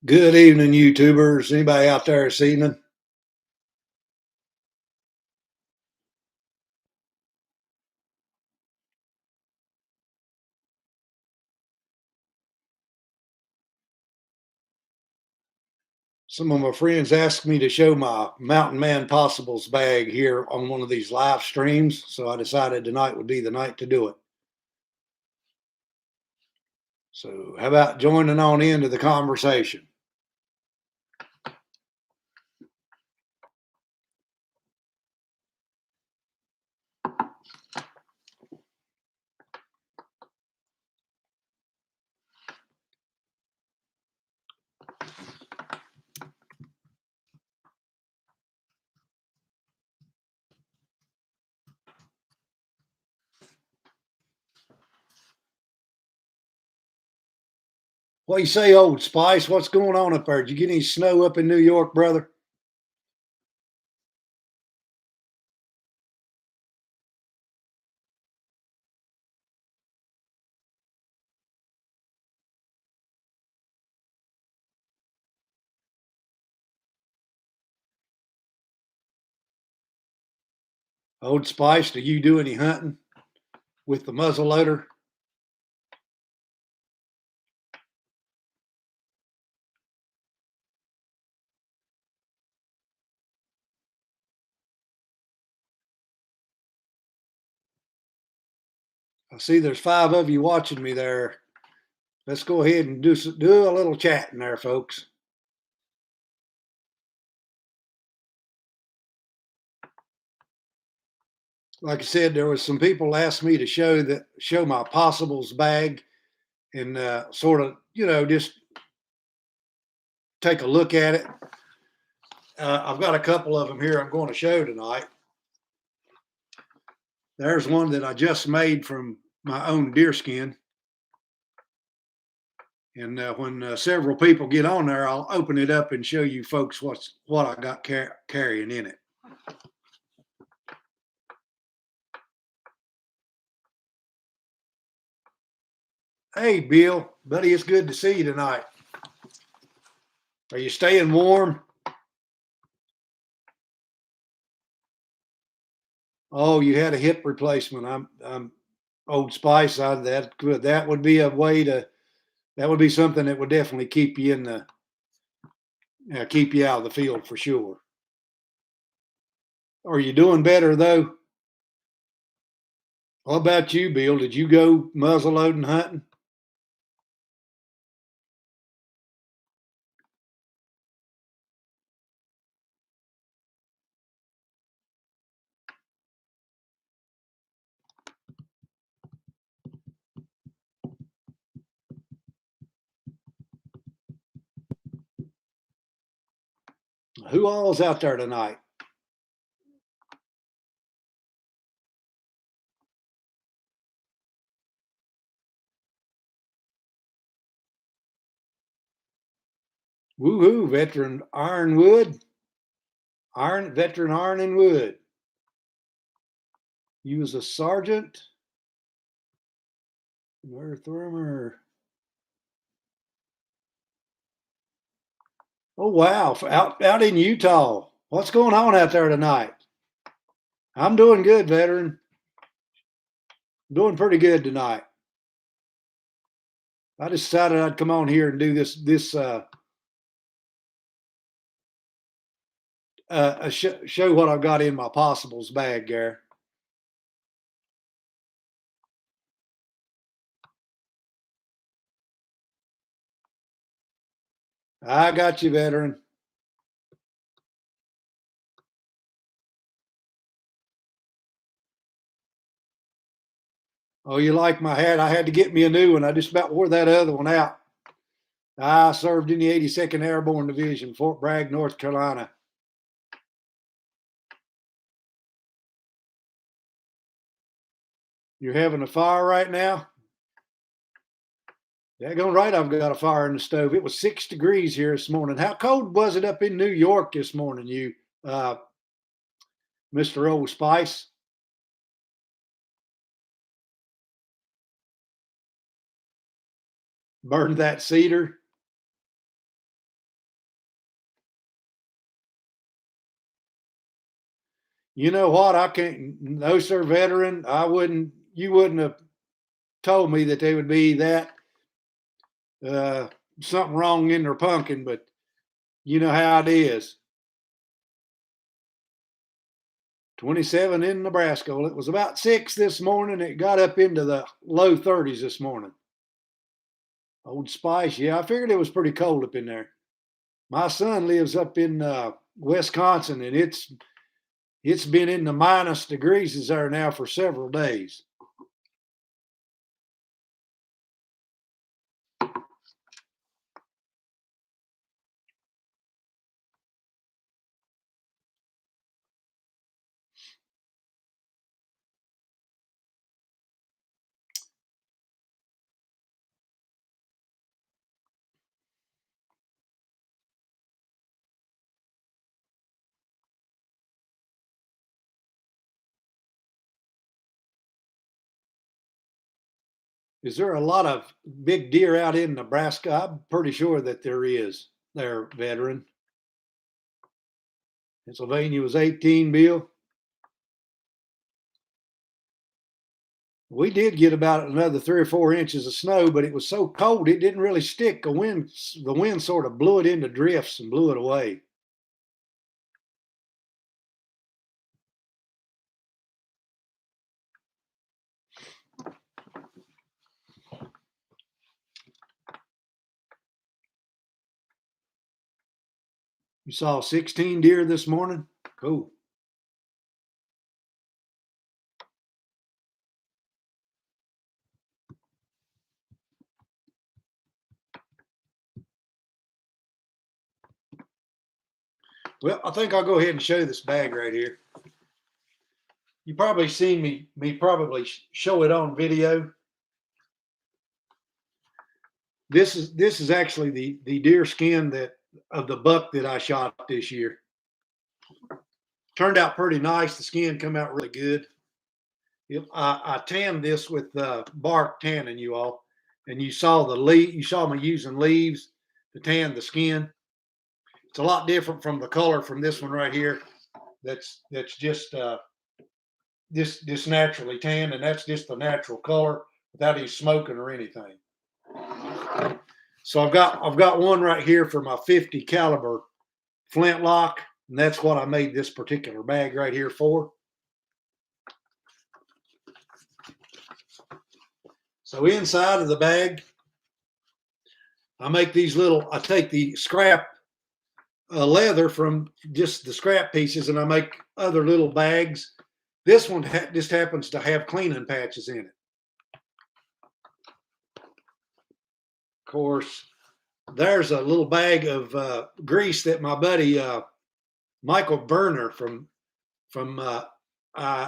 Good evening, YouTubers. Anybody out there this evening? Some of my friends asked me to show my Mountain Man Possibles bag here on one of these live streams, so I decided tonight would be the night to do it. So, how about joining on into the conversation? What do you say, Old Spice? What's going on up there? Did you get any snow up in New York, brother? Old Spice, do you do any hunting with the muzzle loader? I see there's 5 of you watching me there. Let's go ahead and do a little chatting there, folks. Like I said, there was some people asked me to show my possibles bag and sort of just take a look at it. I've got a couple of them here I'm going to show tonight. There's one that I just made from my own deer skin. And when several people get on there, I'll open it up and show you folks what I got carrying in it. Hey, Bill, buddy, it's good to see you tonight. Are you staying warm? Oh, you had a hip replacement. I'm Old Spice. That would be a way to. That would be something that would definitely keep you in the keep you out of the field for sure. Are you doing better though? What about you, Bill? Did you go muzzle loading hunting? Who all's out there tonight? Woohoo, veteran Ironwood. Veteran Iron and Wood. You was a sergeant. Earthwormer. Oh wow, out in Utah. What's going on out there tonight? I'm doing good, veteran. Doing pretty good tonight. I decided I'd come on here and do this show what I've got in my possibles bag, Gary. I got you, veteran. Oh, you like my hat? I had to get me a new one. I just about wore that other one out. I served in the 82nd Airborne Division, Fort Bragg, North Carolina. You're having a fire right now? Daggone right, I've got a fire in the stove. It was 6 degrees here this morning. How cold was it up in New York this morning, you, uh, Mr. Old Spice? Burned that cedar? You know what? I can't. No, sir, veteran. I wouldn't. You wouldn't have told me that they would be that uh, something wrong in their pumpkin, but you know how it is. 27 in Nebraska. Well, it was about 6 this morning. It got up into the low 30s this morning. Old Spice, yeah, I figured it was pretty cold up in there. My son lives up in Wisconsin, and it's been in the minus degrees there now for several days. Is there a lot of big deer out in Nebraska? I'm pretty sure that there is. There, veteran. Pennsylvania was 18, Bill. We did get about another 3 or 4 inches of snow, but it was so cold it didn't really stick. The wind sort of blew it into drifts and blew it away. You saw 16 deer this morning? Cool. Well, I think I'll go ahead and show you this bag right here. You probably seen me probably show it on video. This is actually the deer skin that of the buck that I shot this year. Turned out pretty nice. The skin come out really good. I tanned this with bark tanning, you all, and you saw the leaf. You saw me using leaves to tan the skin. It's a lot different from the color from this one right here. That's just this naturally tanned, and that's just the natural color without any smoking or anything. So I've got one right here for my 50 caliber flintlock, and that's what I made this particular bag right here for. So inside of the bag, I take the scrap leather from just the scrap pieces, and I make other little bags. This one just happens to have cleaning patches in it. Of course, there's a little bag of grease that my buddy Michael Berner from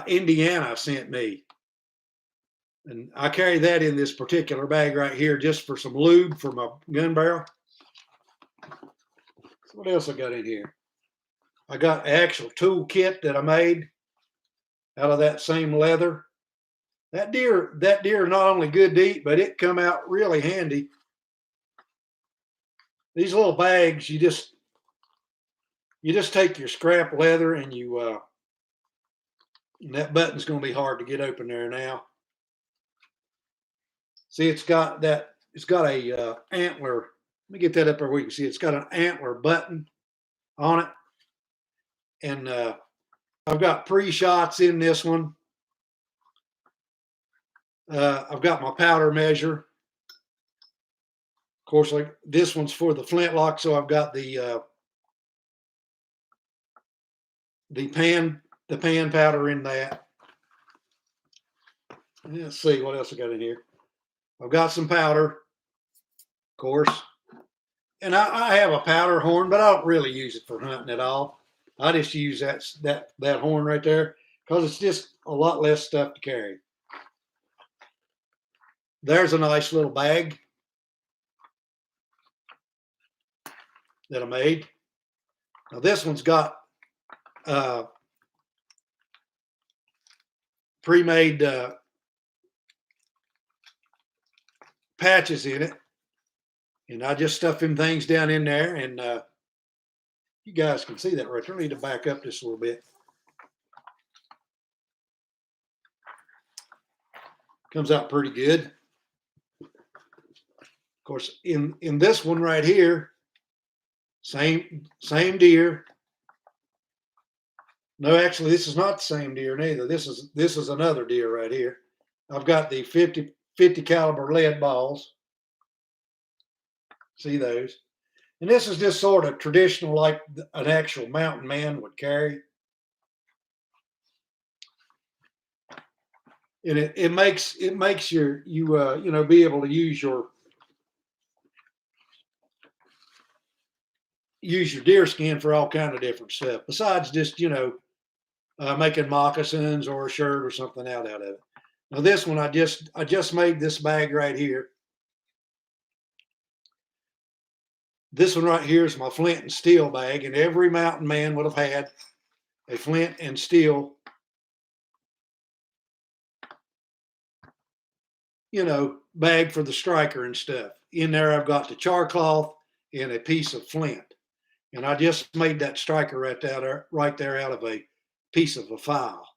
Indiana sent me. And I carry that in this particular bag right here just for some lube for my gun barrel. So what else I got in here? I got an actual tool kit that I made out of that same leather. That deer not only good to eat, but it come out really handy. These little bags, you just take your scrap leather and and that button's going to be hard to get open there now. See, it's got a antler. Let me get that up there where you can see it's got an antler button on it. And I've got pre-shots in this one. I've got my powder measure. Of course, like this one's for the flintlock, so I've got the pan powder in that. Let's see what else I got in here. I've got some powder, of course, and I have a powder horn, but I don't really use it for hunting at all. I just use that horn right there because it's just a lot less stuff to carry. There's a nice little bag that I made. Now this one's got pre-made patches in it, and I just stuff them things down in there, and you guys can see that right there. I need to back up just a little bit. Comes out pretty good. Of course, in this one right here, same deer. No, actually, this is not the same deer neither. This is another deer right here. I've got the 50 caliber lead balls. See those? And this is just sort of traditional, like an actual mountain man would carry. And it makes you be able to use your deer skin for all kind of different stuff besides just making moccasins or a shirt or something out of it. Now this one I just made this bag right here. This one right here is my flint and steel bag, and every mountain man would have had a flint and steel, bag for the striker and stuff. In there I've got the char cloth and a piece of flint. And I just made that striker right there out of a piece of a file.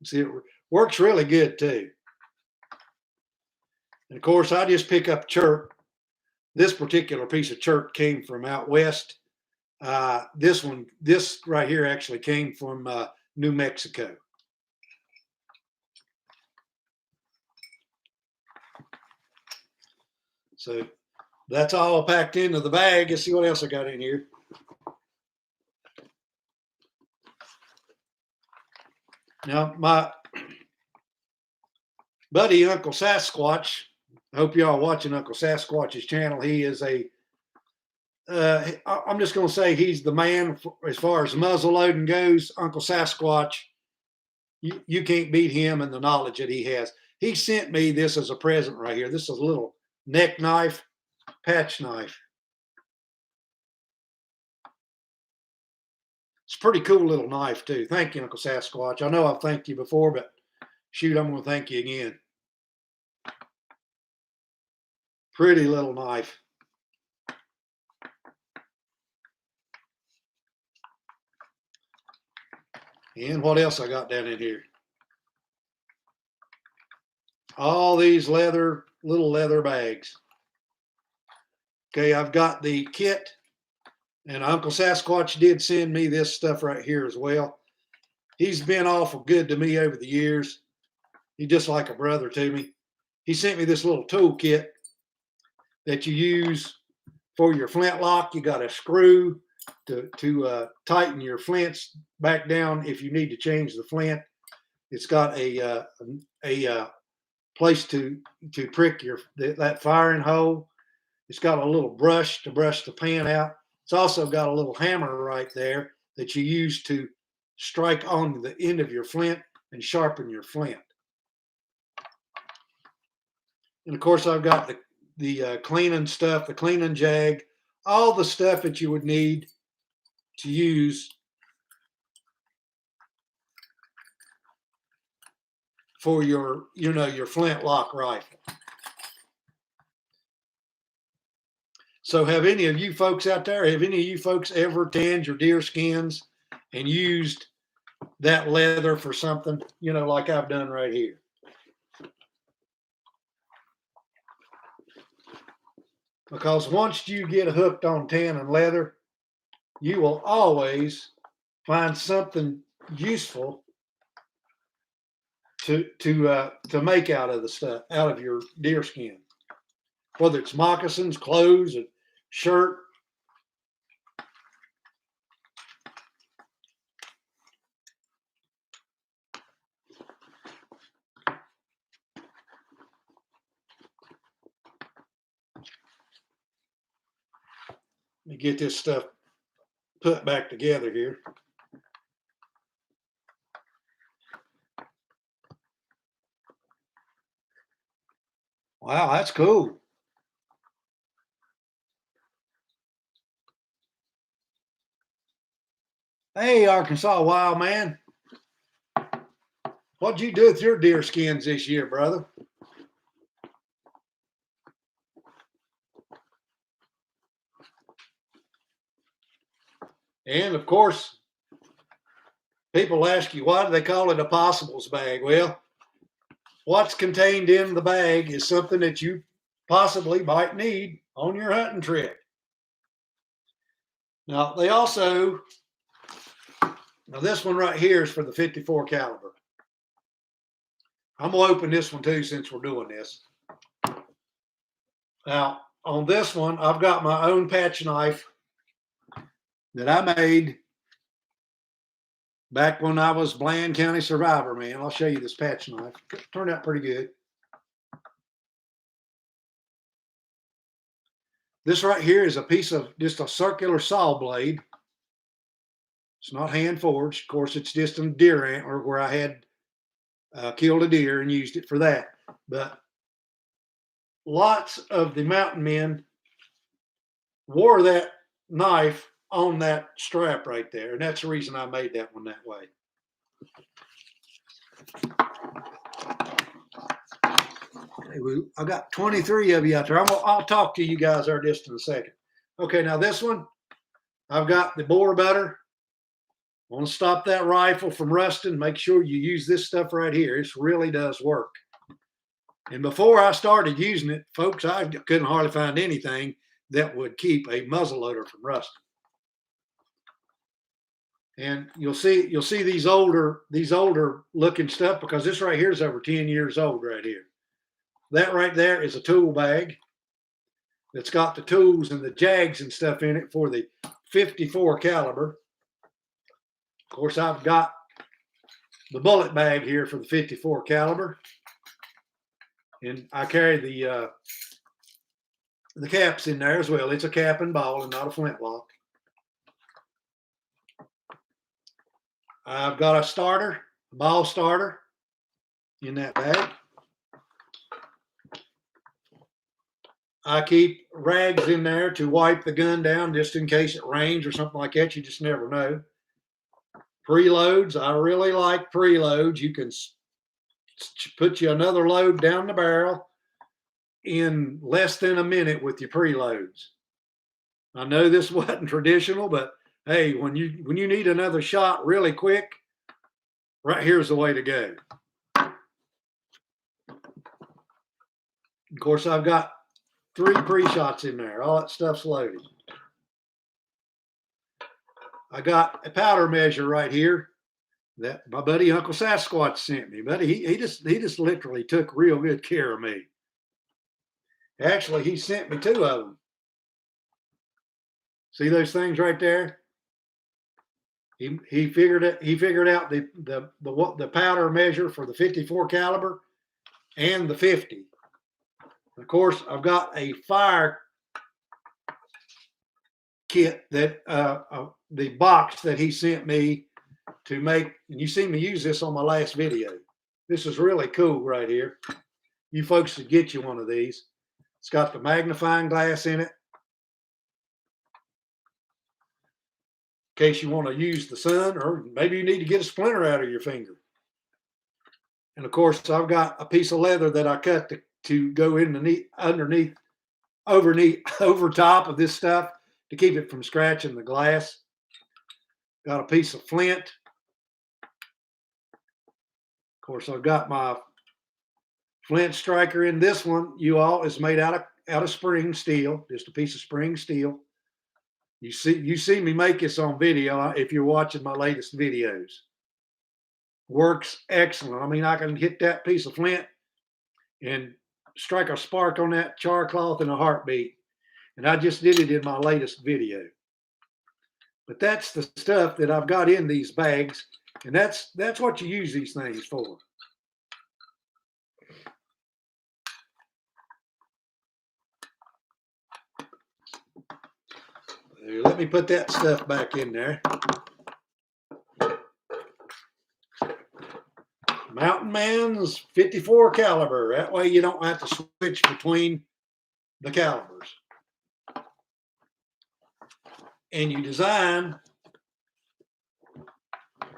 See, it works really good too. And of course, I just pick up chert. This particular piece of chert came from out west. This right here actually came from New Mexico. So that's all packed into the bag. Let's see what else I got in here. Now, my buddy Uncle Sasquatch, I hope y'all are watching Uncle Sasquatch's channel. He is I'm just going to say he's the man as far as muzzle loading goes. Uncle Sasquatch, you can't beat him and the knowledge that he has. He sent me this as a present right here. This is a little neck knife, patch knife. It's a pretty cool little knife too. Thank you, Uncle Sasquatch. I know I've thanked you before, but shoot, I'm going to thank you again. Pretty little knife. And what else I got down in here? All these little leather bags. Okay, I've got the kit, and Uncle Sasquatch did send me this stuff right here as well. He's been awful good to me over the years. He's just like a brother to me. He sent me this little tool kit that you use for your flintlock. You got a screw to tighten your flints back down if you need to change the flint. It's got a place to prick that firing hole. It's got a little brush to brush the pan out. It's also got a little hammer right there that you use to strike on the end of your flint and sharpen your flint. And of course, I've got the cleaning stuff, the cleaning jag, all the stuff that you would need to use for your flintlock rifle. So have any of you folks ever tanned your deer skins and used that leather for something, like I've done right here? Because once you get hooked on tanning leather, you will always find something useful to make out of the stuff, out of your deer skin. Whether it's moccasins, clothes, a shirt. Let me get this stuff put back together here. Wow, that's cool. Hey, Arkansas Wild Man. What'd you do with your deer skins this year, brother? And of course, people ask you, why do they call it a possibles bag? Well, what's contained in the bag is something that you possibly might need on your hunting trip. Now, they also, now this one right here is for the 54 caliber. I'm going to open this one too since we're doing this. Now, on this one, I've got my own patch knife that I made back when I was Bland County Survivor, man. I'll show you this patch knife. It turned out pretty good. This right here is a piece of just a circular saw blade. It's not hand forged. Of course, it's just a deer antler where I had killed a deer and used it for that. But lots of the mountain men wore that knife on that strap right there. And that's the reason I made that one that way. Okay, I got 23 of you out there. I'll talk to you guys there just in a second. Okay, now this one, I've got the boar butter. I want to stop that rifle from rusting. Make sure you use this stuff right here. It really does work. And before I started using it, folks, I couldn't hardly find anything that would keep a muzzleloader from rusting. And you'll see these older looking stuff, because this right here is over 10 years old right here. That right there is a tool bag that's got the tools and the jags and stuff in it for the 54 caliber. Of course, I've got the bullet bag here for the 54 caliber. And I carry the caps in there as well. It's a cap and ball and not a flintlock. I've got a starter, a ball starter in that bag. I keep rags in there to wipe the gun down just in case it rains or something like that. You just never know. Preloads, I really like preloads. You can put you another load down the barrel in less than a minute with your preloads. I know this wasn't traditional, but hey, when you need another shot really quick, right here's the way to go. Of course, I've got 3 pre-shots in there. All that stuff's loaded. I got a powder measure right here that my buddy Uncle Sasquatch sent me. Buddy, he just literally took real good care of me. Actually, he sent me 2 of them. See those things right there? He figured out the powder measure for the 54 caliber and the 50. Of course, I've got a fire kit that the box that he sent me to make, and you see me use this on my last video. This is really cool right here. You folks should get you one of these. It's got the magnifying glass in it, in case you want to use the sun, or maybe you need to get a splinter out of your finger. And of course, I've got a piece of leather that I cut to go over top of this stuff to keep it from scratching the glass. Got a piece of flint. Of course, I've got my flint striker in this one. You all is made out of spring steel, just a piece of spring steel. You see me make this on video if you're watching my latest videos. Works excellent. I mean, I can hit that piece of flint and strike a spark on that char cloth in a heartbeat. And I just did it in my latest video. But that's the stuff that I've got in these bags, and that's what you use these things for. Let me put that stuff back in there. Mountain Man's 54 caliber. That way you don't have to switch between the calibers. And you design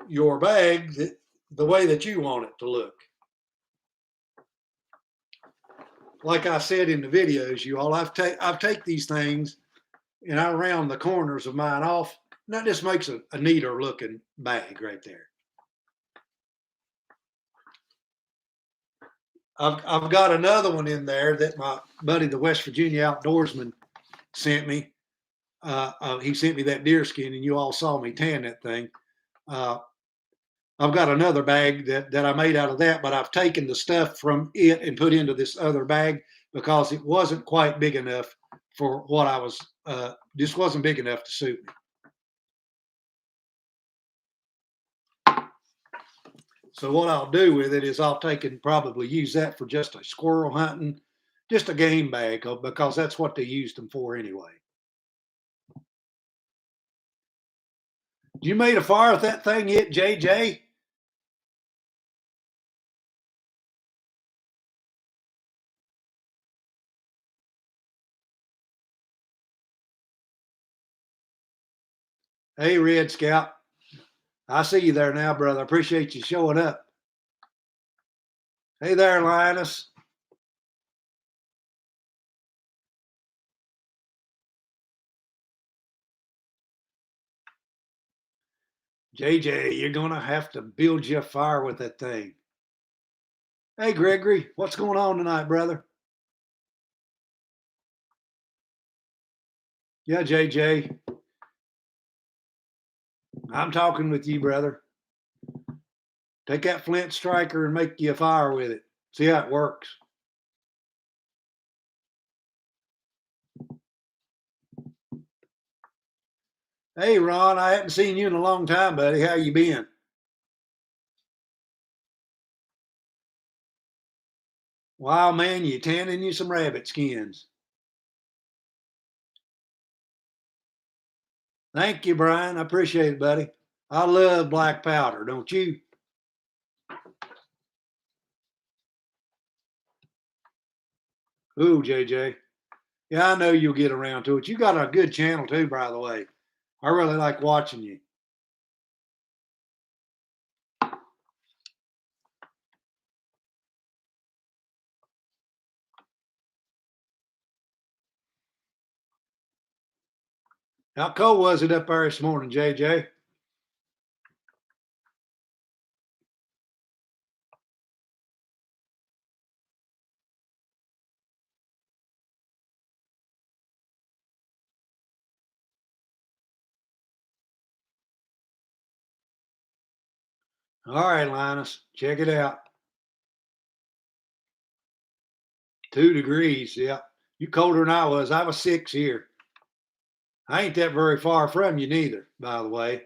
your bag the way that you want it to look. Like I said in the videos, you all, I've take these things and I round the corners of mine off. And that just makes a neater looking bag right there. I've got another one in there that my buddy, the West Virginia outdoorsman, sent me. He sent me that deer skin, and you all saw me tan that thing. Uh, I've got another bag that I made out of that, but I've taken the stuff from it and put into this other bag because it wasn't quite big enough for what I was. This wasn't big enough to suit me. So what I'll do with it is I'll take and probably use that for just a squirrel hunting, just a game bag, because that's what they used them for anyway. You made a fire with that thing yet, JJ? Hey, Red Scout. I see you there now, brother. I appreciate you showing up. Hey there, Linus. JJ, you're going to have to build you a fire with that thing. Hey, Gregory, what's going on tonight, brother? Yeah, JJ, I'm talking with you, brother. Take that flint striker and make you a fire with it. See how it works. Hey, Ron, I haven't seen you in a long time, buddy. How you been? Wow, man, you tanning you some rabbit skins. Thank you, Brian. I appreciate it, buddy. I love black powder, don't you? Ooh, JJ. Yeah, I know you'll get around to it. You got a good channel too, by the way. I really like watching you. How cold was it up there this morning, JJ? All right, Linus, check it out. 2 degrees. Yeah. You colder than I was. I was 6 here. I ain't that very far from you neither, by the way.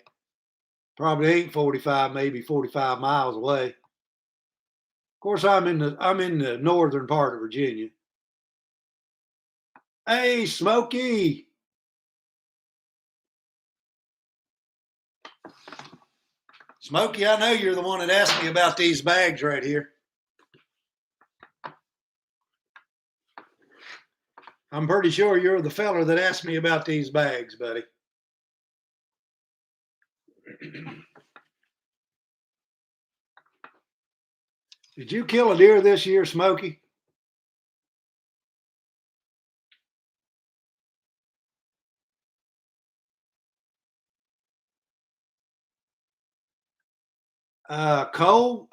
Probably ain't 45, maybe 45 miles away. Of course, I'm in the northern part of Virginia. Hey, Smokey. Smokey, I know you're the one that asked me about these bags right here. I'm pretty sure you're the feller that asked me about these bags, buddy. Did you kill a deer this year, Smokey? Cole,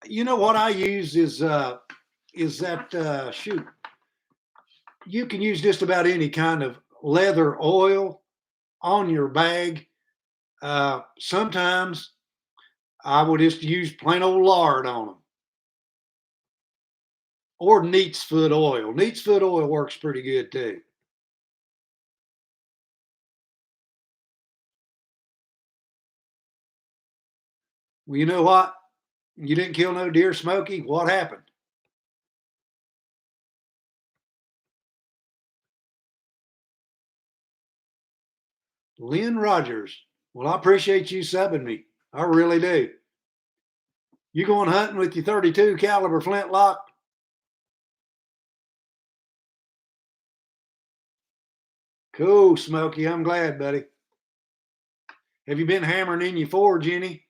you know what I use is that shoot. You can use just about any kind of leather oil on your bag. Sometimes I would just use plain old lard on them or neat's foot oil. Neat's foot oil works pretty good too. Well, you know what? You didn't kill no deer, Smokey. What happened? Lynn Rogers. Well, I appreciate you subbing me. I really do. You going hunting with your 32 caliber flintlock? Cool, Smokey. I'm glad, buddy. Have you been hammering in your forge any?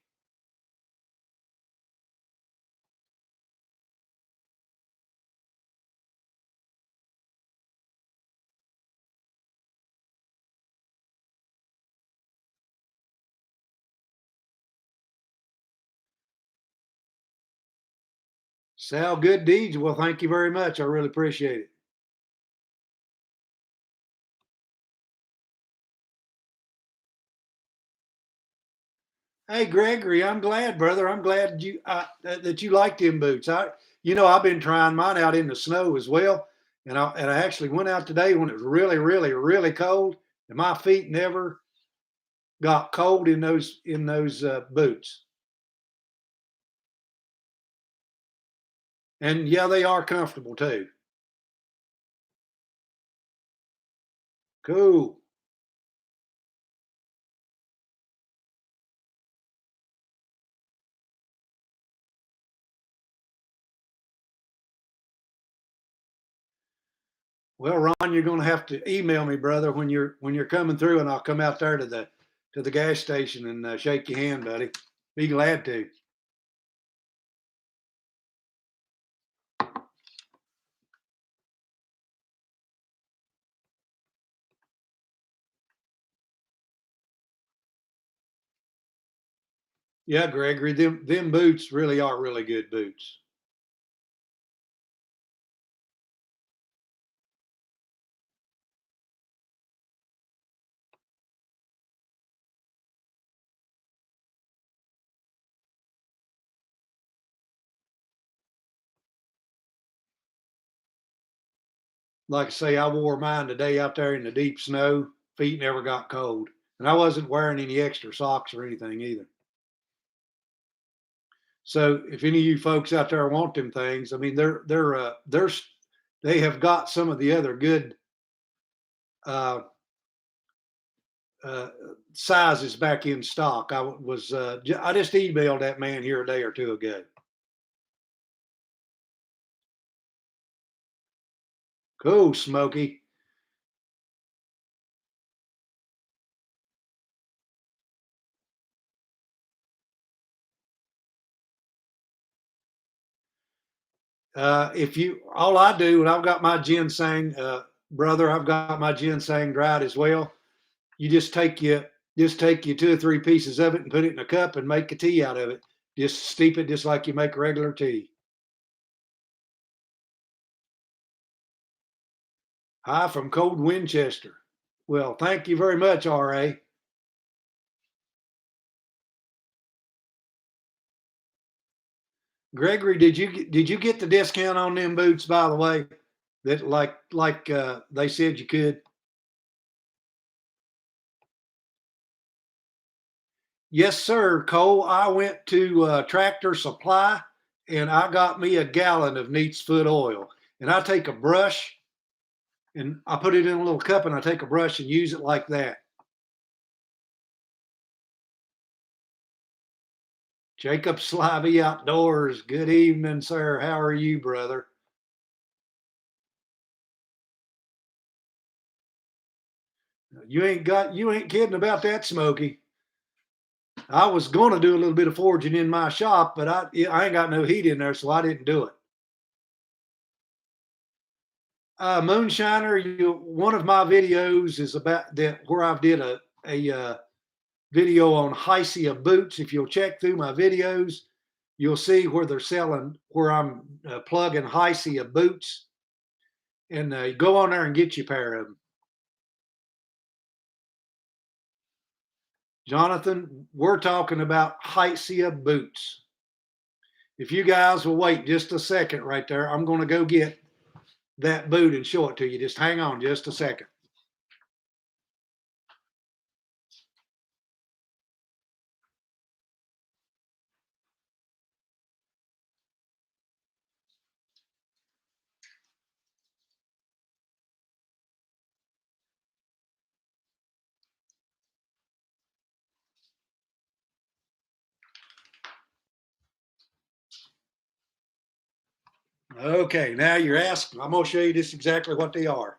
Sal, good deeds. Well, thank you very much. I really appreciate it. Hey, Gregory, I'm glad, brother. I'm glad that you like them boots. I've been trying mine out in the snow as well, and I actually went out today when it was really, really, really cold, and my feet never got cold in those boots. And yeah, they are comfortable too. Cool. Well, Ron, you're going to have to email me, brother, when you're coming through, and I'll come out there to the gas station and shake your hand, buddy. Be glad to. Yeah, Gregory, them boots really are really good boots. Like I say, I wore mine today out there in the deep snow. Feet never got cold, and I wasn't wearing any extra socks or anything either. So if any of you folks out there want them things, I mean, they have got some of the other good uh, uh, sizes back in stock. I just emailed that man here a day or two ago. Cool, Smokey. If you, all I do, and I've got my ginseng, brother, I've got my ginseng dried as well. You just take you 2 or 3 pieces of it and put it in a cup and make a tea out of it. Just steep it just like you make regular tea. Hi from cold Winchester. Well, thank you very much, RA. Gregory, did you get the discount on them boots, by the way? That like they said you could. Yes, sir, Cole. I went to Tractor Supply and I got me a gallon of Neat's Foot oil. And I take a brush and I put it in a little cup and I take a brush and use it like that. Jacob Slivey Outdoors. Good evening, sir. How are you, brother? You ain't kidding about that, Smoky. I was going to do a little bit of foraging in my shop, but I ain't got no heat in there, so I didn't do it. Moonshiner, one of my videos is about that where I did a video on Hycia boots. If you'll check through my videos, you'll see where they're selling where I'm plugging Hycia boots, and go on there and get you a pair of them. Jonathan, we're talking about Hycia boots. If you guys will wait just a second right there, I'm going to go get that boot and show it to you. Just hang on just a second. Okay, now you're asking. I'm going to show you just exactly what they are.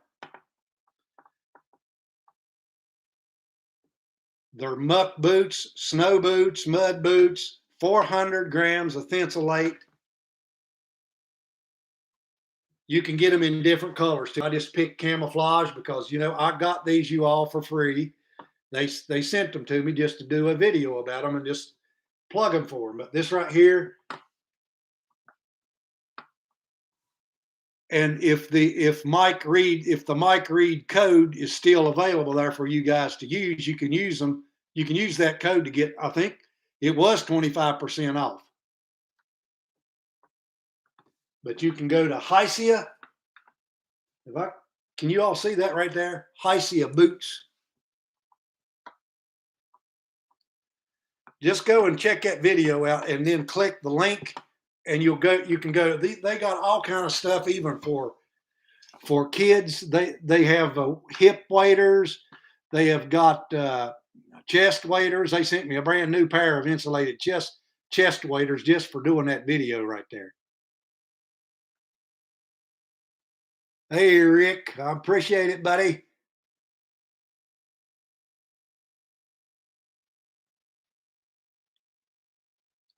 They're muck boots, snow boots, mud boots, 400 grams of thinsulate. You can get them in different colors too. I just picked camouflage because I got these you all for free. They sent them to me just to do a video about them and just plug them for them. But this right here And if the Mike Reed code is still available there for you guys to use, you can use them. You can use that code to get, I think it was 25% off. But you can go to Hysia. Can you all see that right there? Hysia boots. Just go and check that video out and then click the link and you can go. They got all kind of stuff even for kids. They have hip waders. They have got chest waders. They sent me a brand new pair of insulated chest waders just for doing that video right there. Hey, Rick, I appreciate it, buddy.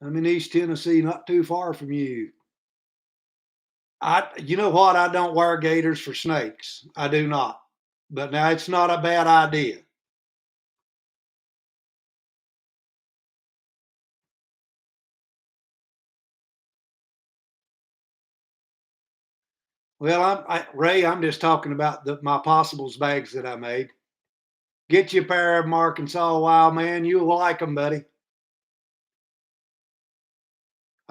I'm in East Tennessee, not too far from you. You know what? I don't wear gaiters for snakes. I do not. But now it's not a bad idea. Well, Ray, I'm just talking about my possibles bags that I made. Get you a pair of them, Arkansas Wild Man. You'll like them, buddy.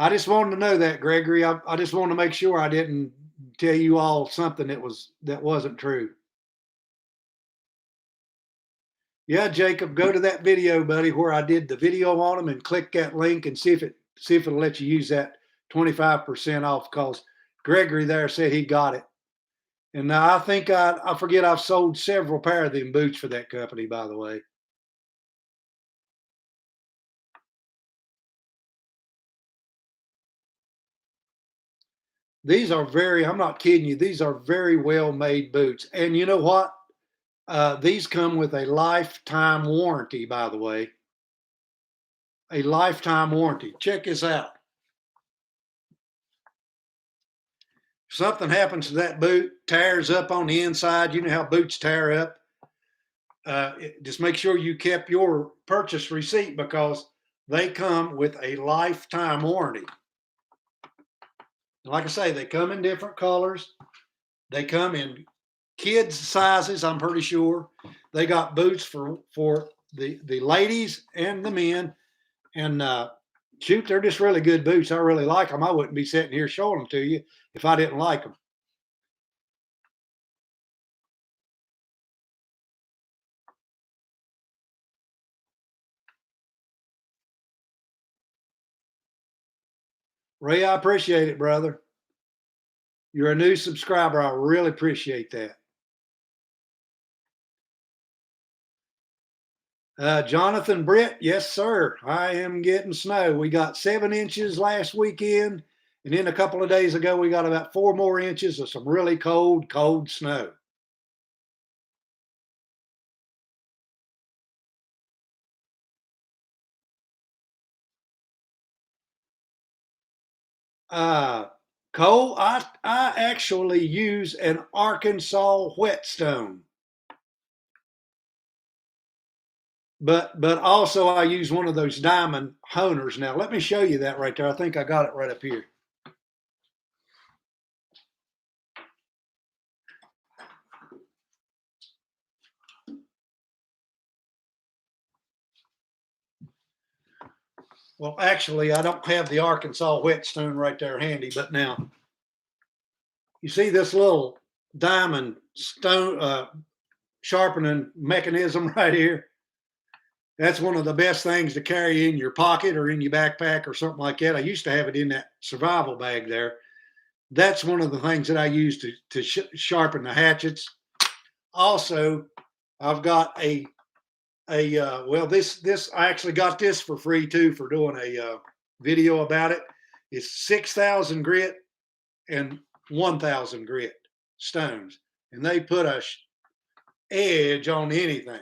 I just wanted to know that, Gregory. I just wanted to make sure I didn't tell you all something that wasn't true. Yeah, Jacob, go to that video, buddy, where I did the video on them and click that link and see if it'll let you use that 25% off, because Gregory there said he got it. And now I think I forget I've sold several pair of them boots for that company, by the way. These are I'm not kidding you, these are very well made boots. And you know what? These come with a lifetime warranty, by the way. A lifetime warranty. Check this out. If something happens to that boot, tears up on the inside, you know how boots tear up. Just make sure you kept your purchase receipt, because they come with a lifetime warranty. Like I say, they come in different colors. They come in kids sizes, I'm pretty sure. They got boots for the ladies and the men. And shoot, they're just really good boots. I really like them. I wouldn't be sitting here showing them to you if I didn't like them. Ray, I appreciate it, brother. You're a new subscriber. I really appreciate that. Jonathan Britt, yes, sir. I am getting snow. We got 7 inches last weekend, and then a couple of days ago, we got about 4 more inches of some really cold, cold snow. Cole, I actually use an Arkansas whetstone. But also I use one of those diamond honers. Now let me show you that right there. I think I got it right up here. Well, actually, I don't have the Arkansas whetstone right there handy, but now you see this little diamond stone sharpening mechanism right here. That's one of the best things to carry in your pocket or in your backpack or something like that. I used to have it in that survival bag there. That's one of the things that I use to sharpen the hatchets. Also, I've got well, this I actually got this for free too for doing a video about it. It's 6,000 grit and 1,000 grit stones, and they put a edge on anything.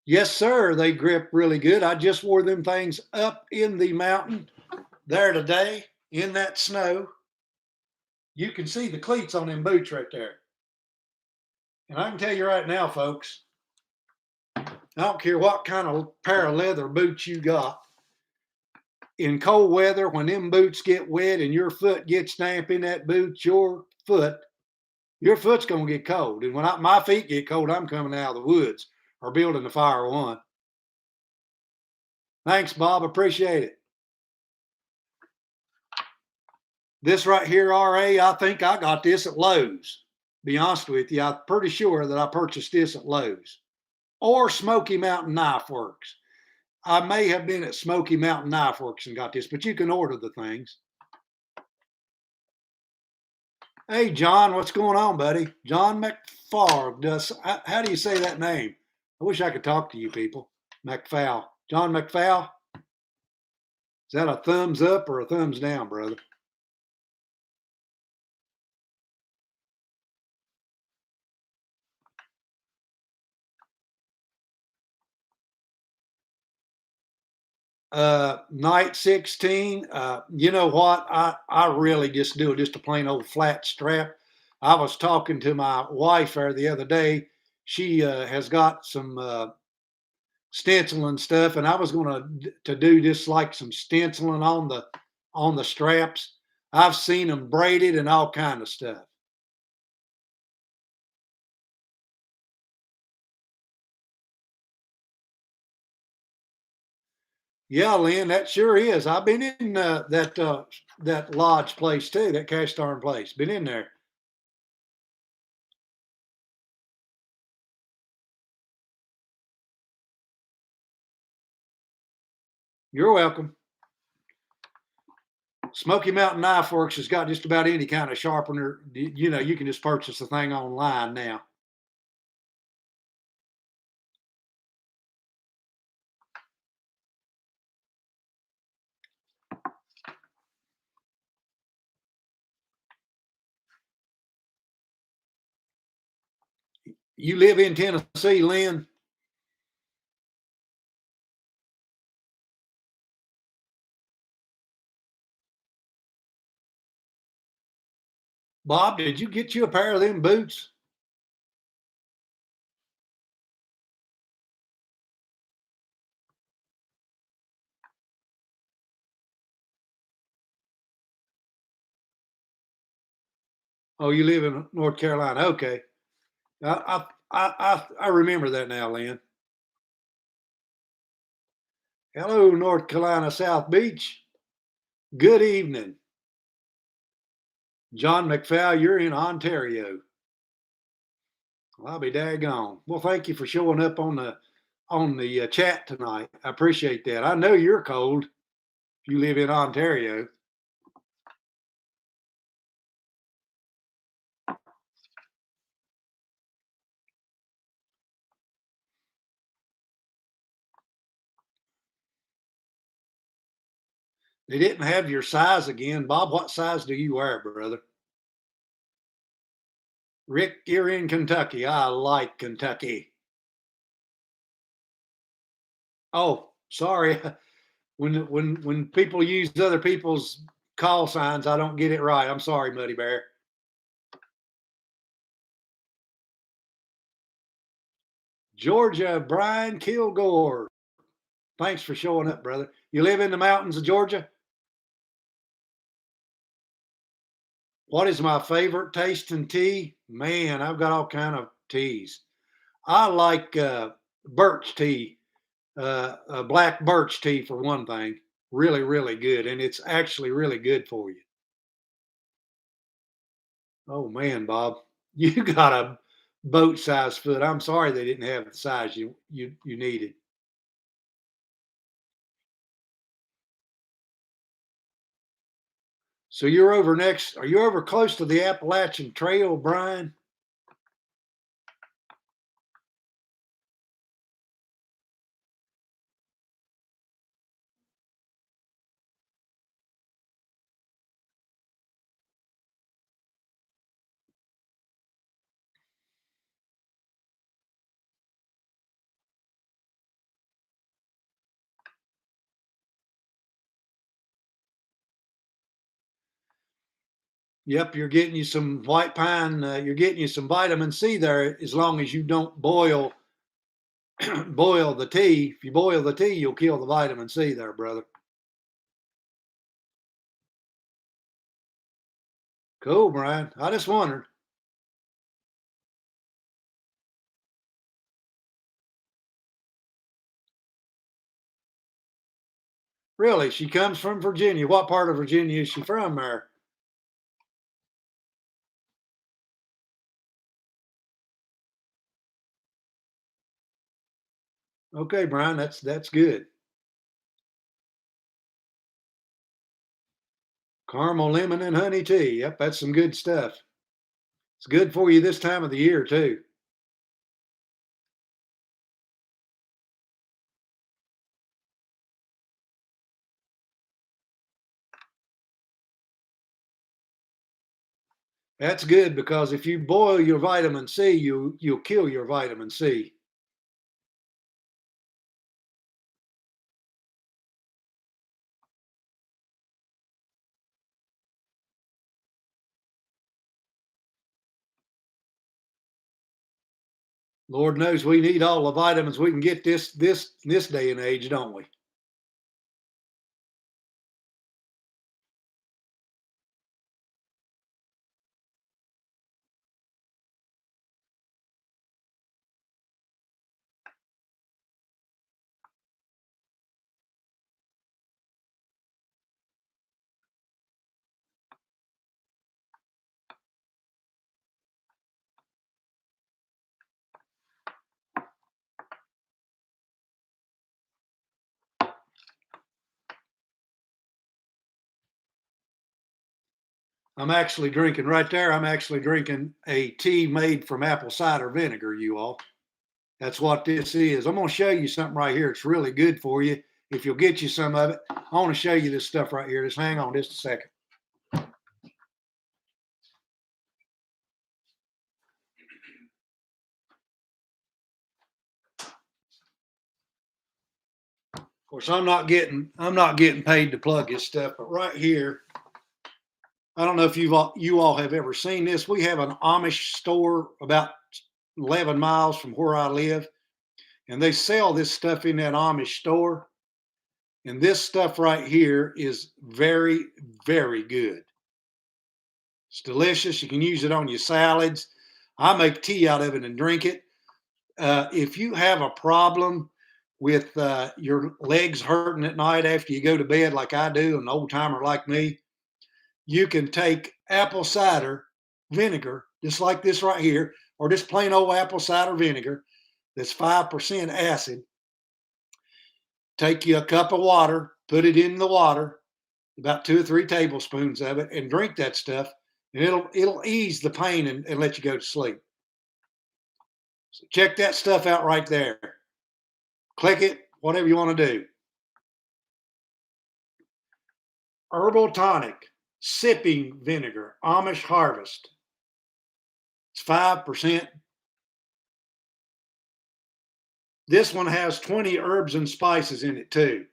Yes, sir. They grip really good. I just wore them things up in the mountain there today in that snow. You can see the cleats on them boots right there. And I can tell you right now, folks, I don't care what kind of pair of leather boots you got. in cold weather, when them boots get wet and your foot gets damp in that boot, your foot's gonna get cold. And when my feet get cold, I'm coming out of the woods or building the fire one. Thanks, Bob. Appreciate it. This right here, RA, I think I got this at Lowe's. Be honest with you, I'm pretty sure that I purchased this at Lowe's or Smoky Mountain Knife Works. I may have been at Smoky Mountain Knife Works and got this, but you can order the things. Hey, John, what's going on, buddy? John McFarg. How do you say that name? I wish I could talk to you people. McFowl. John McFowl? Is that a thumbs up or a thumbs down, brother? Night 16. You know what? I really just do just a plain old flat strap. I was talking to my wife there the other day. She has got some stenciling stuff, and I was going to do just like some stenciling on the straps. I've seen them braided and all kind of stuff. Yeah, Lynn, that sure is. I've been in that lodge place too, that cast iron place. Been in there. You're welcome. Smoky Mountain Knife Works has got just about any kind of sharpener. You know, you can just purchase the thing online now. You live in Tennessee, Lynn? Bob, did you get you a pair of them boots? Oh, you live in North Carolina. Okay. I remember that now, Lynn. Hello, North Carolina South Beach. Good evening. John McFall, you're in Ontario. Well, I'll be daggone. Well, thank you for showing up on the chat tonight. I appreciate that. I know you're cold if you live in Ontario. They didn't have your size again. Bob, what size do you wear, brother? Rick, you're in Kentucky. I like Kentucky. Oh, sorry. When people use other people's call signs, I don't get it right. I'm sorry, Muddy Bear. Georgia, Brian Kilgore. Thanks for showing up, brother. You live in the mountains of Georgia? What is my favorite taste in tea? Man, I've got all kind of teas. I like birch tea, black birch tea for one thing. Really, really good, and it's actually really good for you. Oh man, Bob, you got a boat-sized foot. I'm sorry they didn't have the size you needed. So you're over next. Are you over close to the Appalachian Trail, Brian? Yep, you're getting you some white pine. You're getting you some vitamin C there, as long as you don't boil the tea. If you boil the tea, you'll kill the vitamin C there, brother. Cool, Brian. I just wondered. Really, she comes from Virginia. What part of Virginia is she from there? Okay, Brian, that's good. Caramel, lemon, and honey tea. Yep, that's some good stuff. It's good for you this time of the year too. That's good because if you boil your vitamin C, you'll kill your vitamin C. Lord knows we need all the vitamins we can get this day and age, don't we? I'm actually drinking right there. I'm actually drinking a tea made from apple cider vinegar, you all. That's what this is. I'm going to show you something right here. It's really good for you. If you'll get you some of it, I want to show you this stuff right here. Just hang on just a second. Of course, I'm not getting paid to plug this stuff, but right here, I don't know if you all have ever seen this. We have an Amish store about 11 miles from where I live, and they sell this stuff in that Amish store. And this stuff right here is very, very good. It's delicious. You can use it on your salads. I make tea out of it and drink it. If you have a problem with your legs hurting at night after you go to bed, like I do, an old timer like me, you can take apple cider vinegar, just like this right here, or just plain old apple cider vinegar that's 5% acid. Take you a cup of water, put it in the water, about 2 or 3 tablespoons of it, and drink that stuff, and it'll ease the pain and let you go to sleep. So check that stuff out right there. Click it, whatever you want to do. Herbal tonic, sipping vinegar, Amish harvest. It's 5%. This one has 20 herbs and spices in it too,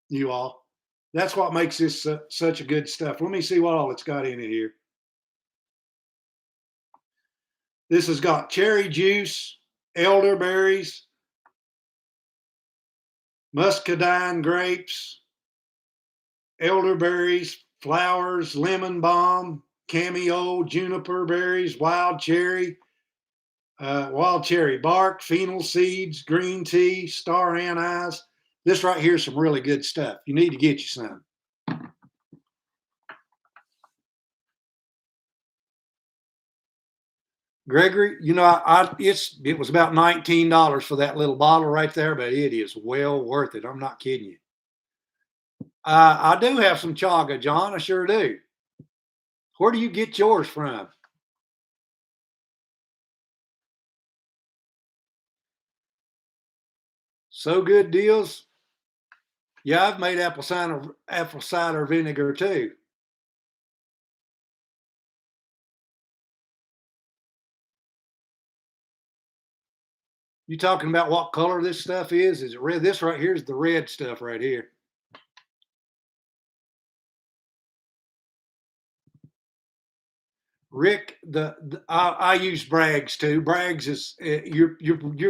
you all. That's what makes this such a good stuff. Let me see what all it's got in it here. This has got cherry juice, elderberries, muscadine grapes, elderberries, flowers, lemon balm, cameo, juniper berries, wild cherry bark, fennel seeds, green tea, star anise. This right here is some really good stuff. You need to get you some. Gregory, it was about $19 for that little bottle right there, but it is well worth it. I'm not kidding you. I do have some chaga, John. I sure do. Where do you get yours from? So good deals. Yeah, I've made apple cider vinegar too. You talking about what color this stuff is? Is it red? This right here is the red stuff right here. Rick, I use Bragg's too. Bragg's is you're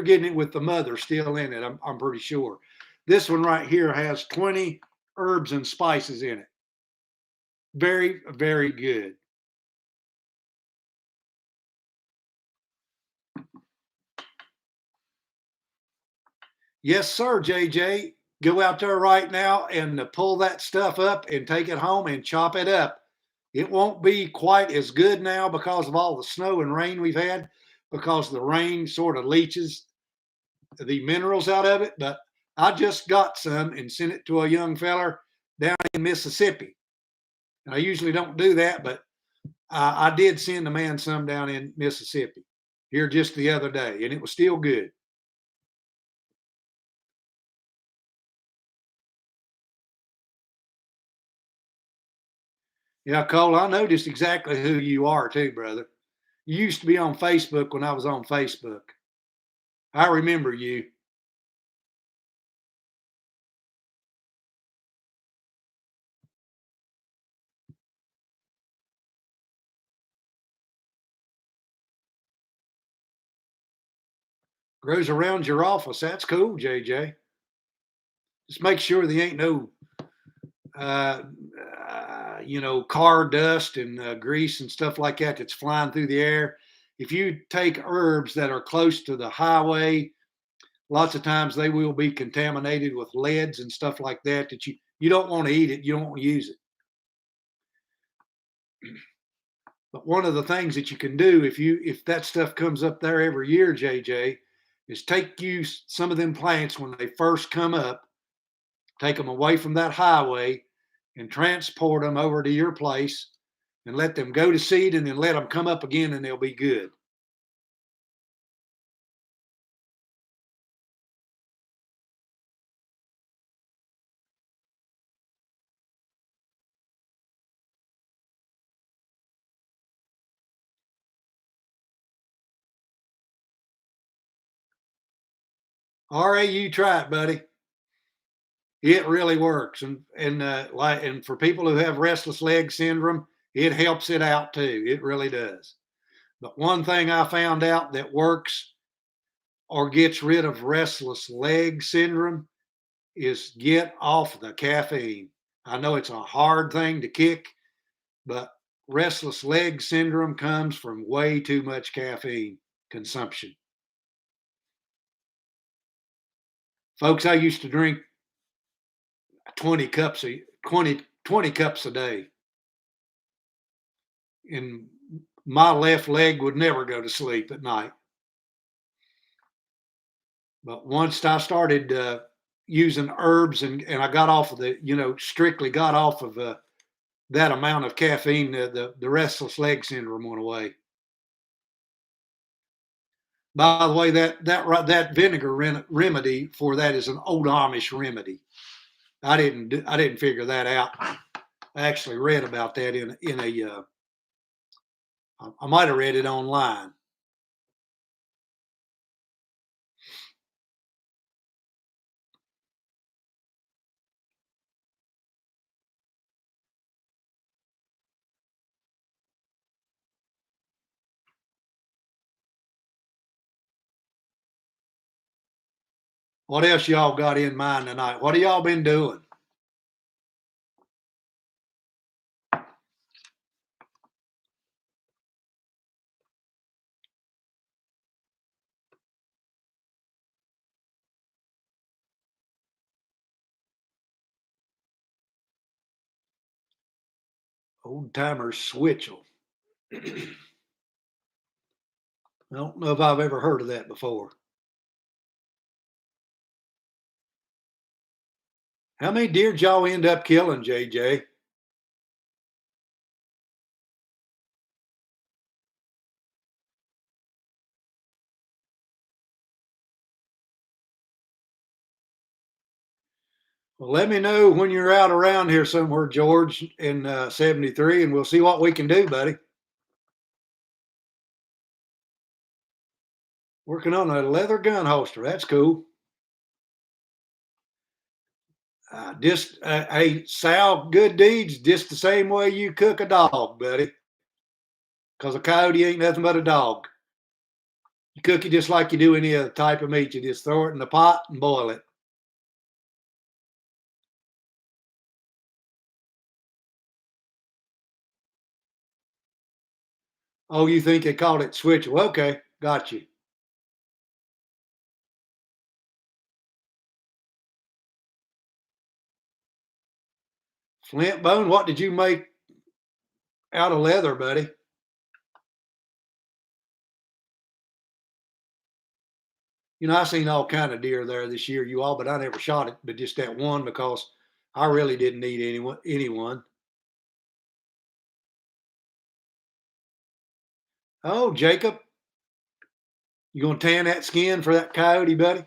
getting it with the mother still in it. I'm pretty sure. This one right here has 20 herbs and spices in it. Very, very good. Yes, sir, JJ. Go out there right now and pull that stuff up and take it home and chop it up. It won't be quite as good now because of all the snow and rain we've had, because the rain sort of leaches the minerals out of it. But I just got some and sent it to a young feller down in Mississippi. And I usually don't do that, but I did send a man some down in Mississippi here just the other day, and it was still good. Yeah, Cole, I noticed exactly who you are too, brother. You used to be on Facebook when I was on Facebook. I remember you. Grows around your office. That's cool, JJ. Just make sure there ain't no, uh, car dust and grease and stuff like that that's flying through the air. If you take herbs that are close to the highway, lots of times they will be contaminated with leads and stuff like that. That you don't want to eat it. You don't want to use it. But one of the things that you can do if that stuff comes up there every year, JJ, is take you some of them plants when they first come up, take them away from that highway, and transport them over to your place, and let them go to seed, and then let them come up again, and they'll be good. RAU, try it, buddy. It really works, and for people who have restless leg syndrome, it helps it out too. It really does. But one thing I found out that works or gets rid of restless leg syndrome is get off the caffeine. I know it's a hard thing to kick, but restless leg syndrome comes from way too much caffeine consumption. Folks, I used to drink 20 cups a 20 cups a day, and my left leg would never go to sleep at night. But once I started using herbs and I got off of strictly got off of that amount of caffeine, the restless leg syndrome went away. By the way, that vinegar remedy for that is an old Amish remedy. I didn't figure that out. I actually read about that in a I might have read it online. What else y'all got in mind tonight? What have y'all been doing? Old timer switchel. I don't know if I've ever heard of that before. How many deer did y'all end up killing, JJ? Well, let me know when you're out around here somewhere, George, in 73, and we'll see what we can do, buddy. Working on a leather gun holster. That's cool. Hey, Sal, good deeds just the same way you cook a dog, buddy. Because a coyote ain't nothing but a dog. You cook it just like you do any other type of meat. You just throw it in the pot and boil it. Oh, you think they called it switch? Well, okay, got you. Flint bone, what did you make out of leather, buddy? I seen all kind of deer there this year, you all, but I never shot it, but just that one because I really didn't need anyone. Oh, Jacob, you gonna tan that skin for that coyote, buddy?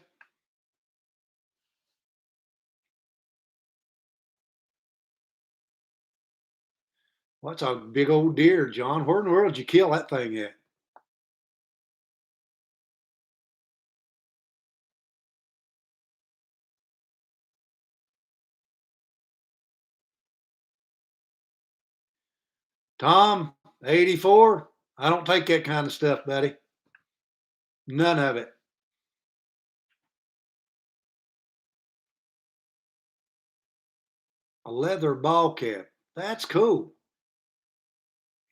What's a big old deer, John? Where in the world did you kill that thing at? Tom, 84. I don't take that kind of stuff, buddy. None of it. A leather ball cap. That's cool.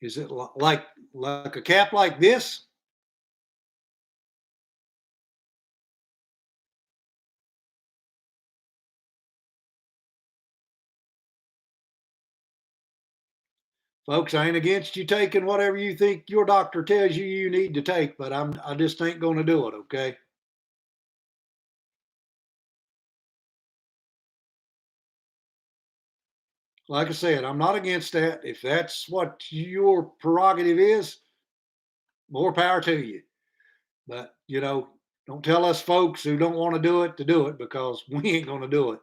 Is it like a cap like this? Folks, I ain't against you taking whatever you think your doctor tells you need to take, but I just ain't going to do it, okay? Like I said, I'm not against that. If that's what your prerogative is, more power to you. But, don't tell us folks who don't want to do it because we ain't going to do it.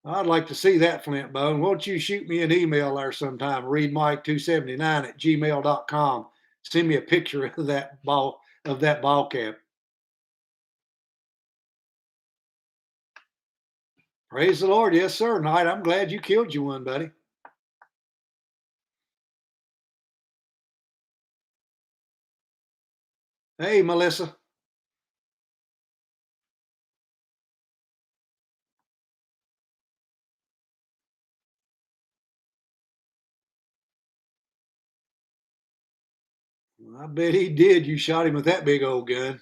I'd like to see that, Flint Bone. Won't you shoot me an email there sometime? Readmike279 at gmail.com. Send me a picture of that ball cap. Praise the Lord. Yes, sir. Knight, I'm glad you killed you one, buddy. Hey, Melissa. I bet he did. You shot him with that big old gun.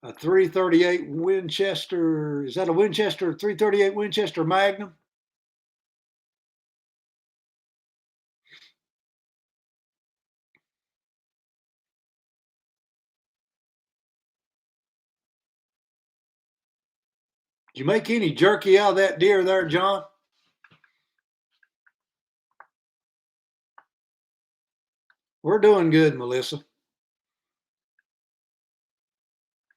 A 338 Winchester. Is that a Winchester 338 Winchester Magnum? Did you make any jerky out of that deer there, John? We're doing good, Melissa.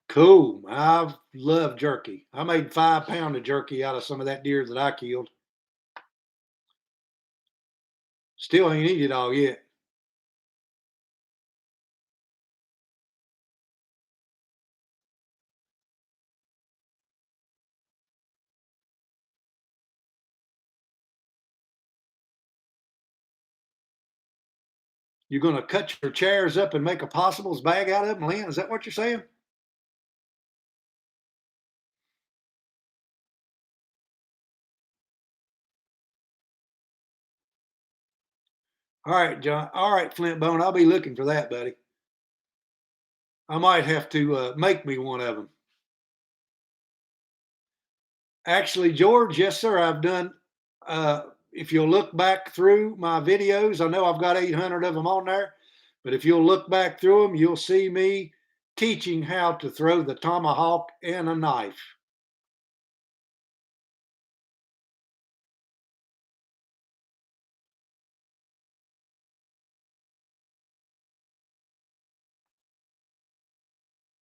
Cool. I love jerky. I made 5 pounds of jerky out of some of that deer that I killed. Still ain't eat it all yet. You're going to cut your chairs up and make a possibles bag out of them, Lynn? Is that what you're saying? All right, John. All right, Flintbone. I'll be looking for that, buddy. I might have to make me one of them. Actually, George, yes, sir. I've done. If you'll look back through my videos, I know I've got 800 of them on there, but if you'll look back through them, you'll see me teaching how to throw the tomahawk and a knife.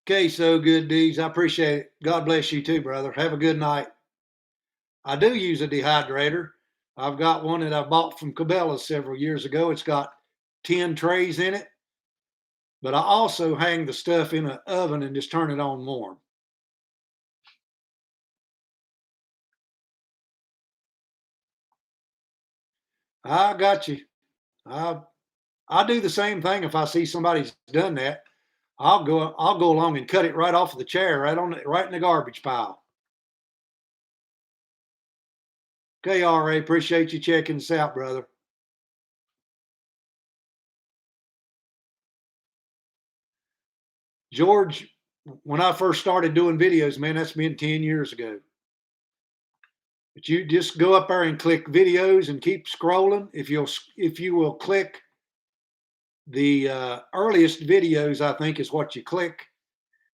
Okay, so good deeds. I appreciate it. God bless you too, brother. Have a good night. I do use a dehydrator. I've got one that I bought from Cabela's several years ago. It's got 10 trays in it, but I also hang the stuff in an oven and just turn it on warm. I got you. I I do the same thing if I see somebody's done that. I'll go along and cut it right off of the chair, right in the garbage pile. Okay, RA, appreciate you checking this out, brother. George, when I first started doing videos, man, that's been 10 years ago. But you just go up there and click videos and keep scrolling. If you will click the earliest videos, I think is what you click.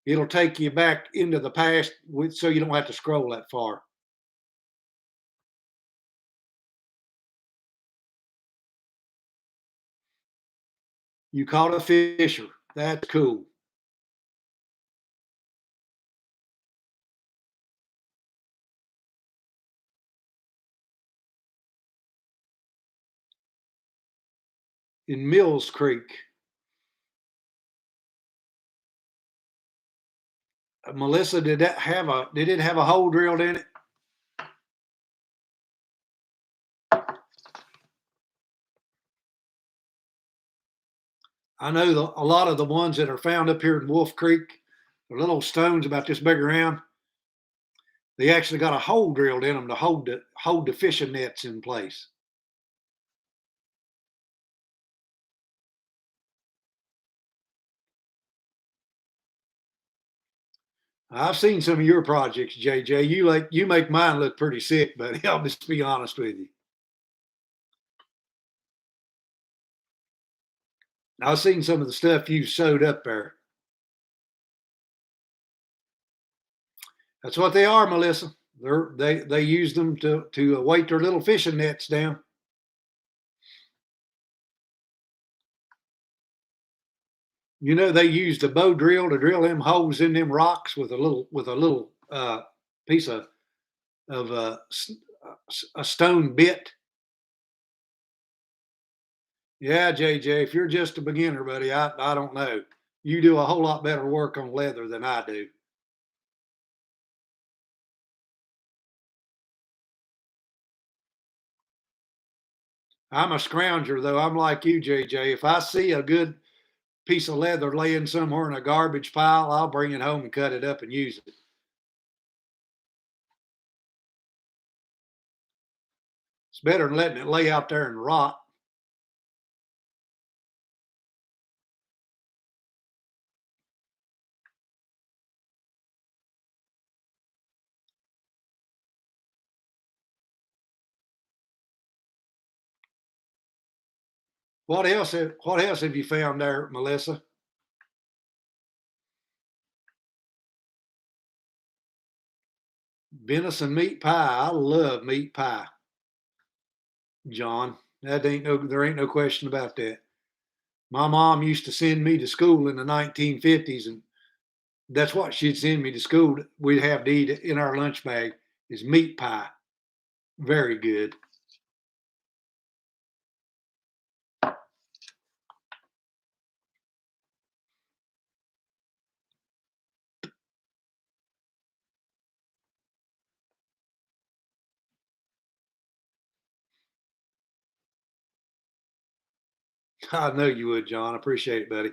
It'll take you back into the past so you don't have to scroll that far. You caught a fisher. That's cool. In Mills Creek. Melissa, did it have a hole drilled in it? I know a lot of the ones that are found up here in Wolf Creek, the little stones about this big around, they actually got a hole drilled in them to hold the fishing nets in place. I've seen some of your projects, JJ. You make mine look pretty sick, buddy. I'll just be honest with you. I've seen some of the stuff you've sewed up there. That's what they are, Melissa. They use them to weight their little fishing nets down. You know they used a bow drill to drill them holes in them rocks with a little piece of a stone bit. Yeah, JJ, if you're just a beginner, buddy, I don't know. You do a whole lot better work on leather than I do. I'm a scrounger though. I'm like you, JJ. If I see a good piece of leather laying somewhere in a garbage pile, I'll bring it home and cut it up and use it. It's better than letting it lay out there and rot. What else have you found there, Melissa? Venison meat pie. I love meat pie, John. There ain't no question about that. My mom used to send me to school in the 1950s, and that's what she'd send me to school. We'd have to eat in our lunch bag is meat pie. Very good. I know you would, John. I appreciate it, buddy.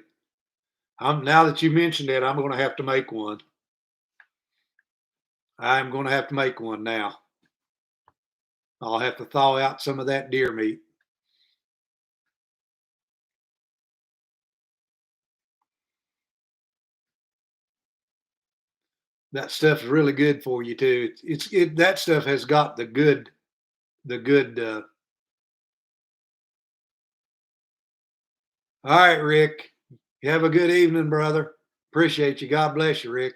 Now that you mentioned it, I'm going to have to make one. I'm going to have to make one now. I'll have to thaw out some of that deer meat. That stuff's really good for you too. That stuff has got the good. All right, Rick. You have a good evening, brother. Appreciate you. God bless you, Rick.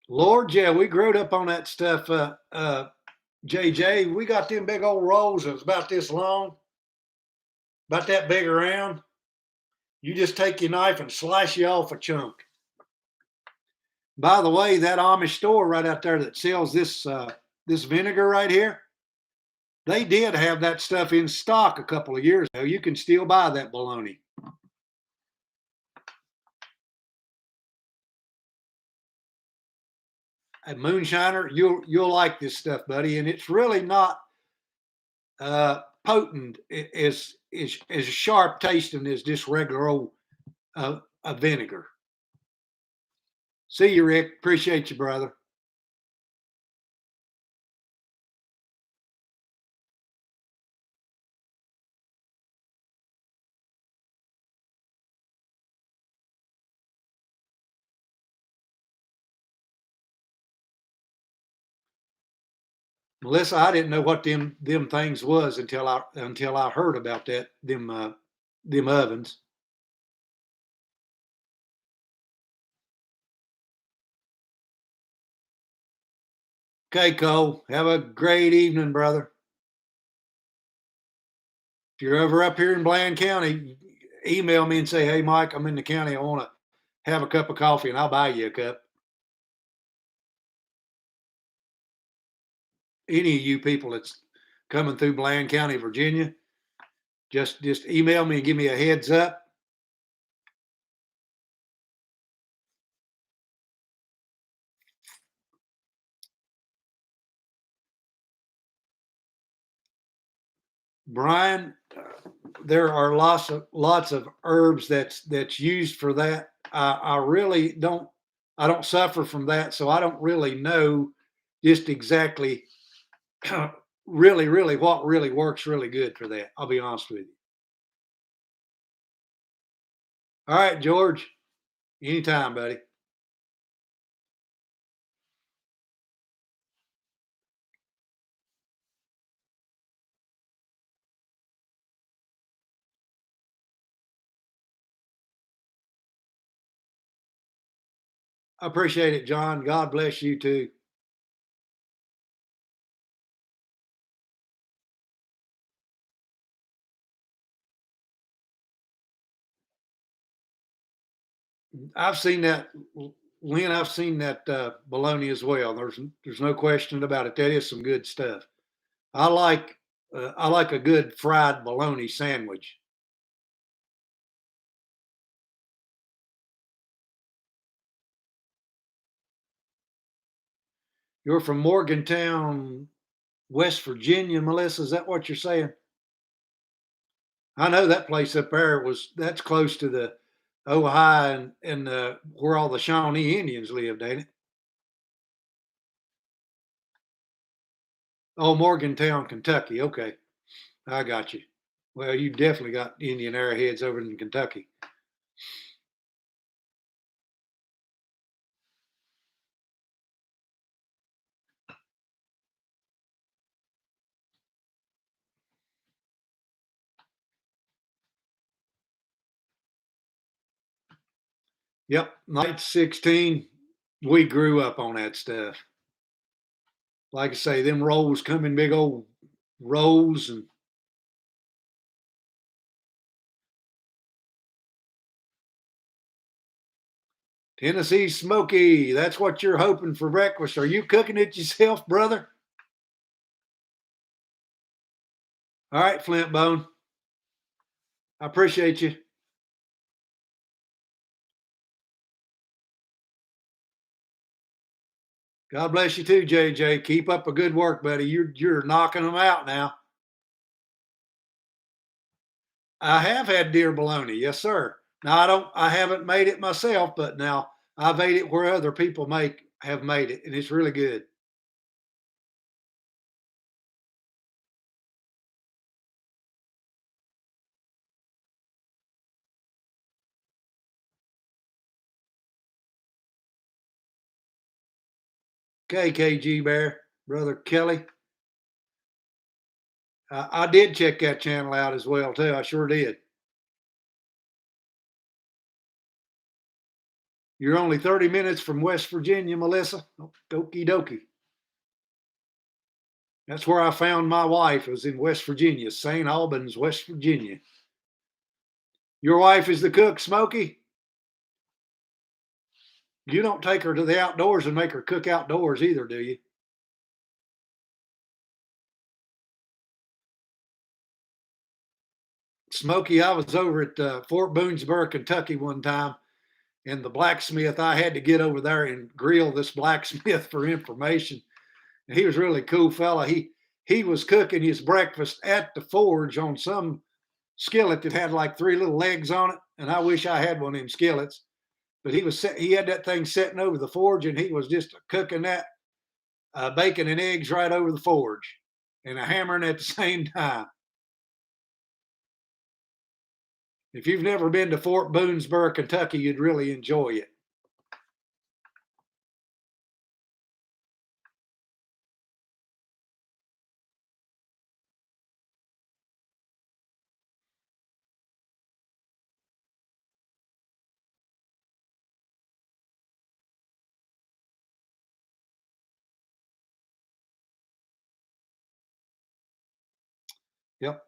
Lord, yeah, we growed up on that stuff. JJ, we got them big old rolls that was about this long, about that big around. You just take your knife and slice you off a chunk. By the way, that Amish store right out there that sells this vinegar right here, they did have that stuff in stock a couple of years ago. You can still buy that bologna. A moonshiner, you'll like this stuff, buddy, and it's really not potent as sharp tasting as just regular old vinegar. See you, Rick. Appreciate you, brother. Melissa, I didn't know what them things was until I heard about that them ovens. Okay, Cole, have a great evening, brother. If you're ever up here in Bland County, email me and say, "Hey, Mike, I'm in the county. I want to have a cup of coffee, and I'll buy you a cup." Any of you people that's coming through Bland County, Virginia, just email me and give me a heads up. Brian, there are lots of herbs that's used for that. I really don't. I don't suffer from that, so I don't really know just exactly, really what really works really good for that. I'll be honest with you. All right, George. Anytime, buddy. I appreciate it, John. God bless you too. I've seen that, Lynn. I've seen that bologna as well. There's no question about it. That is some good stuff. I like I like a good fried bologna sandwich. You're from Morgantown, West Virginia, Melissa. Is that what you're saying? I know that place up there that's close to the Ohio and where all the Shawnee Indians lived, ain't it? Oh, Morgantown, Kentucky. Okay, I got you. Well, you definitely got Indian arrowheads over in Kentucky. Yep, night 16. We grew up on that stuff. Like I say, them rolls come in big old rolls and Tennessee Smoky. That's what you're hoping for breakfast. Are you cooking it yourself, brother? All right, Flintbone. I appreciate you. God bless you too, JJ. Keep up a good work, buddy. You're knocking them out now. I have had deer bologna, yes, sir. Now I haven't made it myself, but now I've ate it where other people have made it, and it's really good. Okay, KG Bear, brother Kelly. I did check that channel out as well too. I sure did. You're only 30 minutes from West Virginia, Melissa. Okie dokie. That's where I found my wife. It was in West Virginia, St. Albans, West Virginia. Your wife is the cook, Smokey? You don't take her to the outdoors and make her cook outdoors either, do you? Smokey, I was over at Fort Boonesborough, Kentucky one time, and the blacksmith, I had to get over there and grill this blacksmith for information. And he was a really cool fella. He was cooking his breakfast at the forge on some skillet that had like three little legs on it, and I wish I had one of them skillets. But he had that thing sitting over the forge, and he was just cooking that bacon and eggs right over the forge, and hammering at the same time. If you've never been to Fort Boonesborough, Kentucky, you'd really enjoy it. Yep.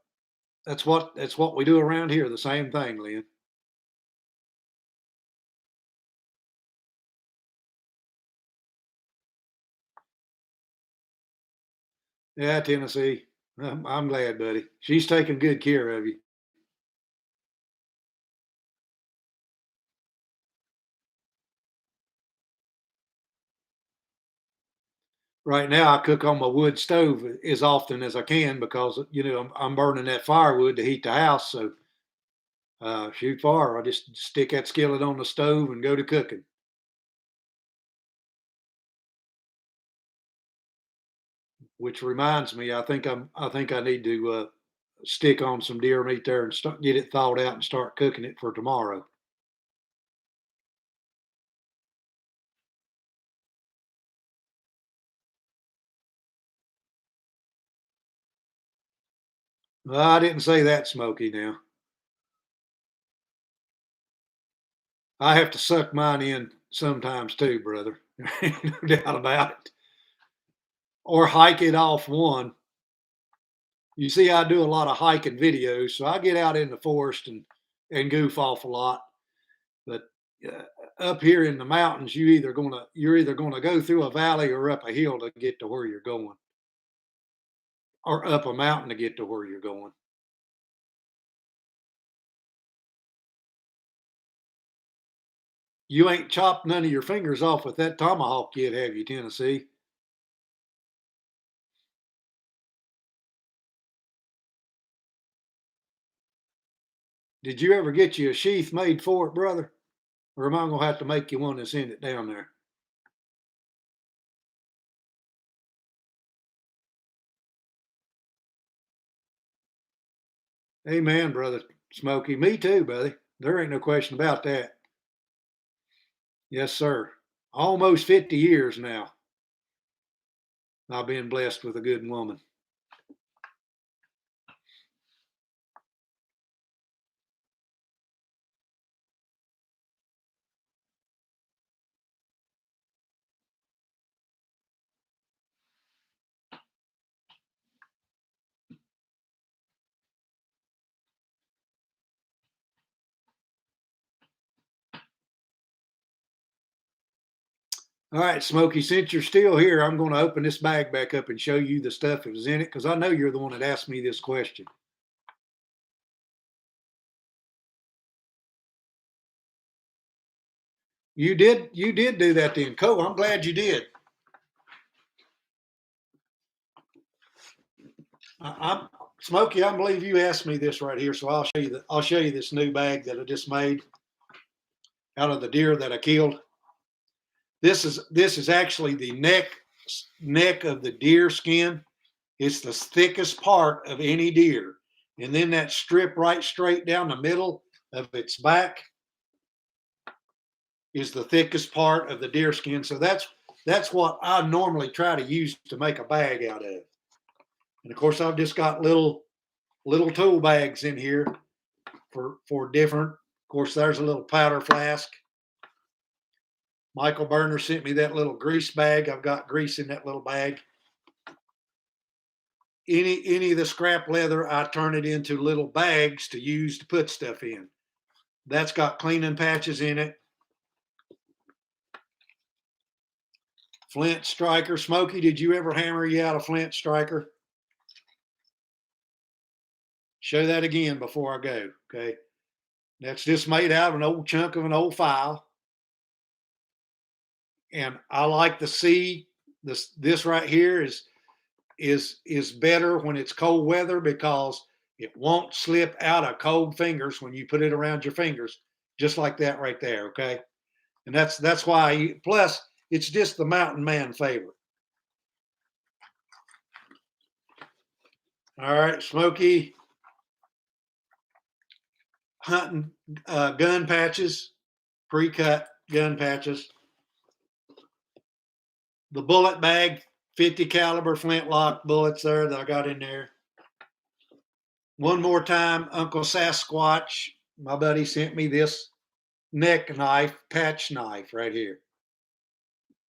That's what we do around here. The same thing, Lynn. Yeah, Tennessee. I'm glad, buddy. She's taking good care of you. Right now, I cook on my wood stove as often as I can because I'm burning that firewood to heat the house. So shoot fire. I just stick that skillet on the stove and go to cooking. Which reminds me, I think I need to stick on some deer meat there and get it thawed out and start cooking it for tomorrow. Well, I didn't say that, Smoky. Now I have to suck mine in sometimes too, brother. No doubt about it. Or hike it off one. You see, I do a lot of hiking videos, so I get out in the forest and goof off a lot. But uh, up here in the mountains, you're either gonna go through a valley or up a hill to get to where you're going, or up a mountain to get to where you're going. You ain't chopped none of your fingers off with that tomahawk yet, have you, Tennessee? Did you ever get you a sheath made for it, brother? Or am I gonna have to make you one and send it down there? Amen, brother Smokey. Me too, buddy. There ain't no question about that. Yes, sir. Almost 50 years now. I've been blessed with a good woman. All right, Smokey, since you're still here, I'm going to open this bag back up and show you the stuff that was in it because I know you're the one that asked me this question. You did do that then. Cool. I'm glad you did. I'm Smokey. I believe you asked me this right here, so I'll show you this new bag that I just made out of the deer that I killed. This is actually the neck of the deer skin. It's the thickest part of any deer, and then that strip right straight down the middle of its back is the thickest part of the deer skin. So that's what I normally try to use to make a bag out of. And of course, I've just got little tool bags in here for different. Of course, there's a little powder flask. Michael Burner sent me that little grease bag. I've got grease in that little bag. Any of the scrap leather, I turn it into little bags to use to put stuff in. That's got cleaning patches in it. Flint striker. Smokey, did you ever hammer you out a flint striker? Show that again before I go. Okay. That's just made out of an old chunk of an old file. And I like to see this right here is better when it's cold weather because it won't slip out of cold fingers when you put it around your fingers, just like that right there. Okay. And that's why plus it's just the mountain man favorite. All right, Smoky, hunting gun patches, pre-cut gun patches. The bullet bag, 50 caliber flintlock bullets there that I got in there. One more time, Uncle Sasquatch, my buddy, sent me this neck knife, patch knife right here.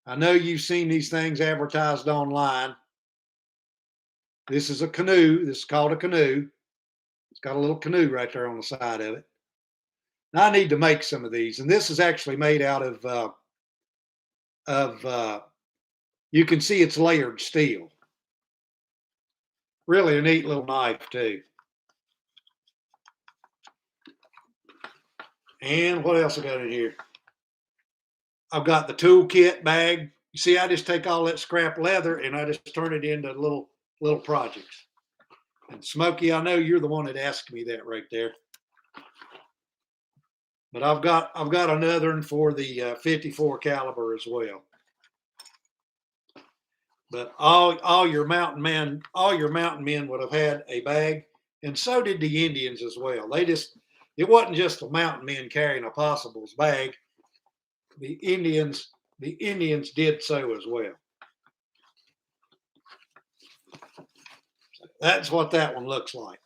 I know you've seen these things advertised online. This is a canoe. This is called a canoe. It's got a little canoe right there on the side of it. Now I need to make some of these, and this is actually made out of you can see it's layered steel. Really a neat little knife too. And what else I got in here? I've got the toolkit bag. You see, I just take all that scrap leather and I just turn it into little projects. And Smokey, I know you're the one that asked me that right there. But I've got another one for the 54 caliber as well. But all your mountain men would have had a bag, and so did the Indians as well. It wasn't just the mountain men carrying a possibles bag. The Indians did so as well. That's what that one looks like.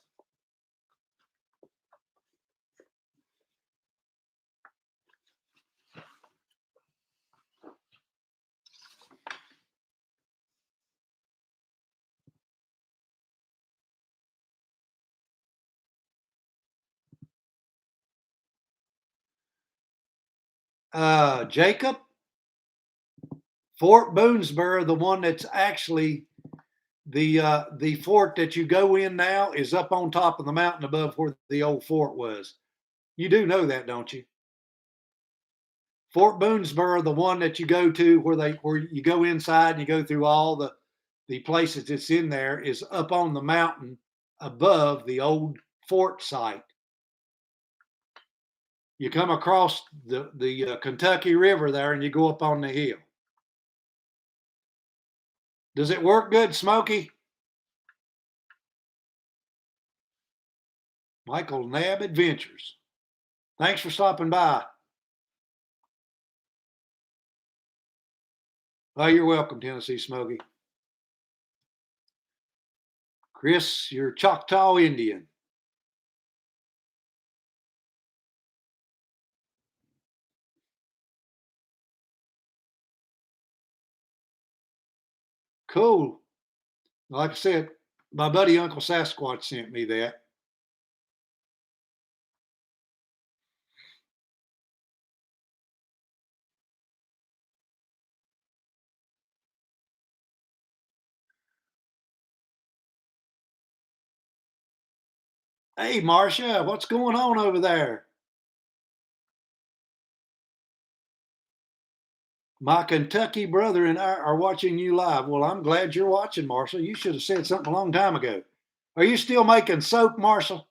Jacob, Fort Boonesborough, the one that's actually the fort that you go in now, is up on top of the mountain above where the old fort was. You do know that, don't you? Fort Boonesborough, the one that you go to where you go inside and you go through all the places that's in there, is up on the mountain above the old fort site. You come across the Kentucky River there and you go up on the hill. Does it work good, Smokey? Michael Nab Adventures. Thanks for stopping by. Oh, you're welcome, Tennessee Smokey. Chris, you're Choctaw Indian. Cool. Like I said, my buddy Uncle Sasquatch sent me that. Hey, Marcia, what's going on over there? My Kentucky brother and I are watching you live. Well, I'm glad you're watching, Marshall. You should have said something a long time ago. Are you still making soap, Marshall?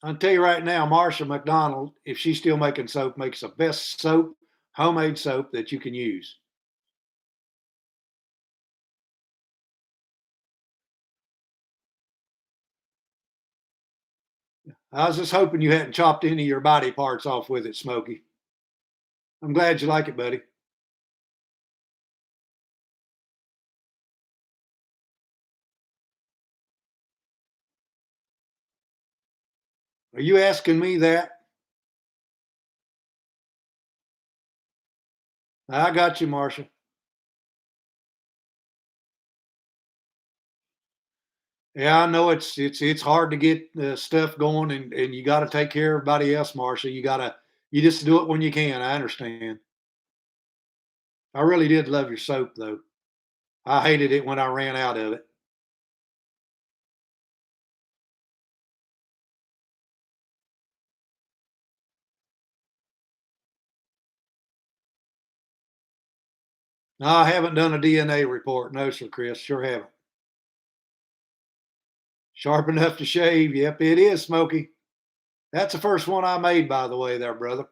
I'll tell you right now, Marcia McDonald, if she's still making soap, makes the best soap, homemade soap that you can use. I was just hoping you hadn't chopped any of your body parts off with it, Smokey. I'm glad you like it, buddy. Are you asking me that? I got you, Marcia. Yeah, I know it's hard to get stuff going, and you got to take care of everybody else, Marcia. You just do it when you can. I understand. I really did love your soap, though. I hated it when I ran out of it. No, I haven't done a DNA report. No, sir, Chris. Sure haven't. Sharp enough to shave. Yep, it is, Smokey. That's the first one I made, by the way, there, brother.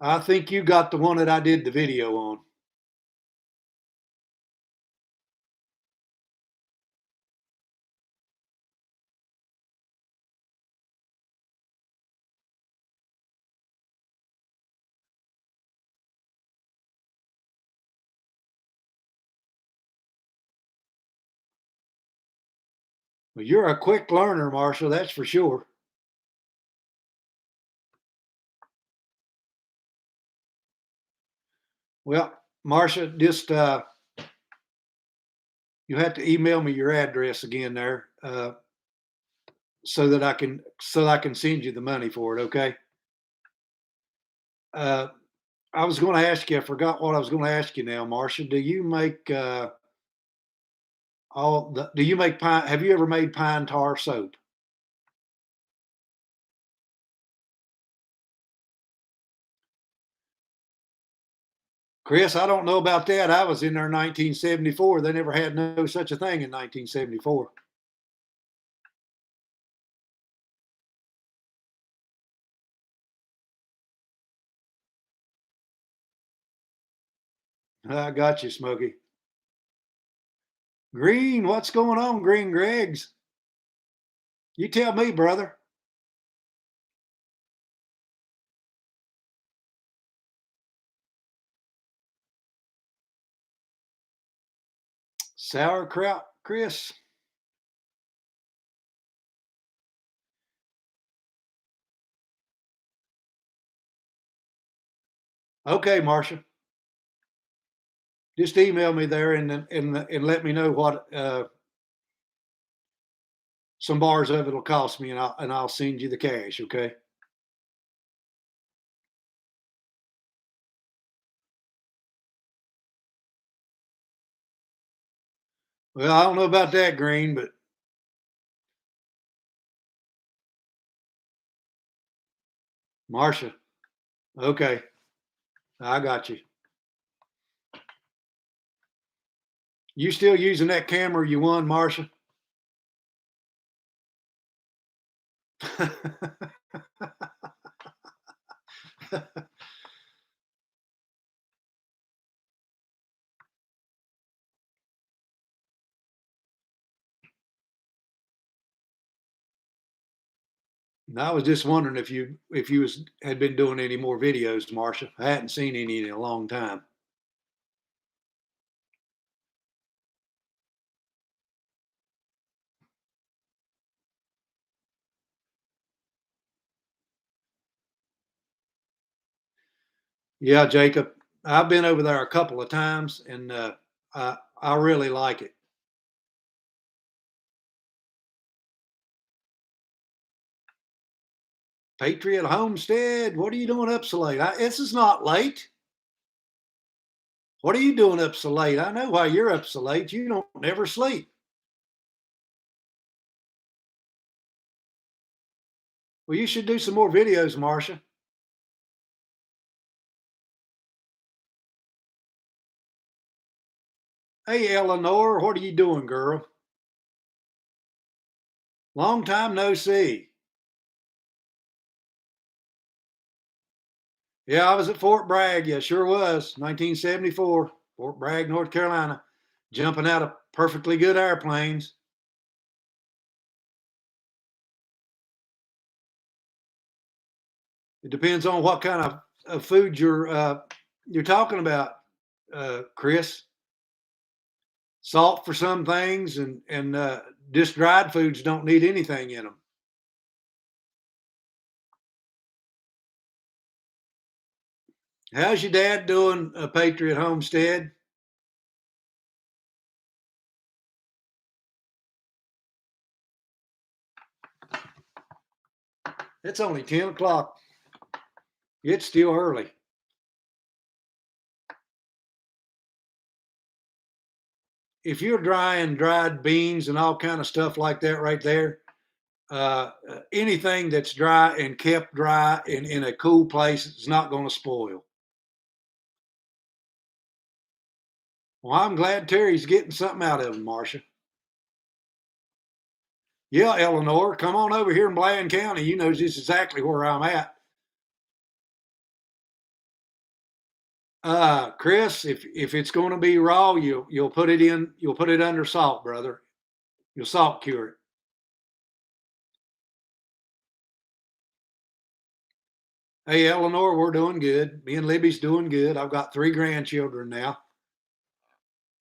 I think you got the one that I did the video on. Well, you're a quick learner, Marshall. That's for sure. Well, Marcia, just you have to email me your address again there, so that I can send you the money for it. Okay. Uh, I was going to ask you. I forgot what I was going to ask you now, Marcia. Do you make all the? Do you make pine? Have you ever made pine tar soap? Chris, I don't know about that. I was in there in 1974. They never had no such a thing in 1974. I got you, Smokey. Green, what's going on, Green Greggs? You tell me, brother. Sauerkraut, Chris. Okay, Marcia. Just email me there and let me know what some bars of it'll cost me, and I'll send you the cash. Okay. Well, I don't know about that, Green, but Marcia. Okay, I got you. You still using that camera you won, Marcia? I was just wondering if you was had been doing any more videos, Marcia. I hadn't seen any in a long time. Yeah, Jacob, I've been over there a couple of times, and I really like it. Patriot Homestead, what are you doing up so late? This is not late. What are you doing up so late? I know why you're up so late. You don't never sleep. Well, you should do some more videos, Marcia. Hey, Eleanor, what are you doing, girl? Long time no see. Yeah, I was at Fort Bragg. Yeah, sure was. 1974, Fort Bragg, North Carolina, jumping out of perfectly good airplanes. It depends on what kind of food you're talking about, Chris. Salt for some things, and just dried foods don't need anything in them. How's your dad doing, Patriot Homestead? It's only 10 o'clock. It's still early. If you're drying dried beans and all kind of stuff like that right there, anything that's dry and kept dry in a cool place is not going to spoil. Well, I'm glad Terry's getting something out of him, Marcia. Yeah, Eleanor, come on over here in Bland County. You know just exactly where I'm at. Chris, if it's going to be raw, you'll put it in. You'll put it under salt, brother. You'll salt cure it. Hey, Eleanor, we're doing good. Me and Libby's doing good. I've got three grandchildren now.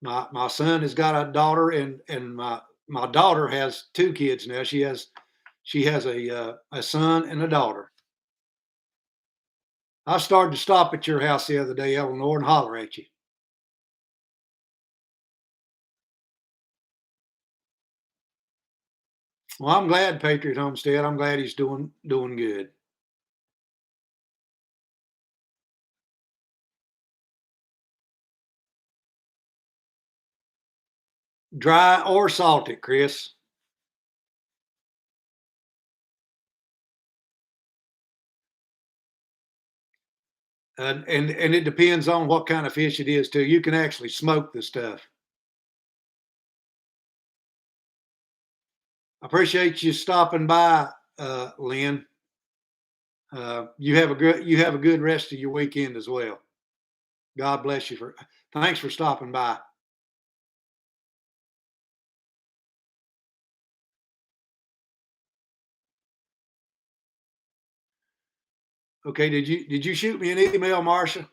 My son has got a daughter, and my daughter has two kids now. She has a son and a daughter. I started to stop at your house the other day, Eleanor, and holler at you. Well, I'm glad Patriot Homestead. I'm glad he's doing good. Dry or salted, Chris. And it depends on what kind of fish it is too. You can actually smoke the stuff. I appreciate you stopping by, Lynn. You have a good rest of your weekend as well. God bless you for. Thanks for stopping by. Okay, did you shoot me an email, Marcia?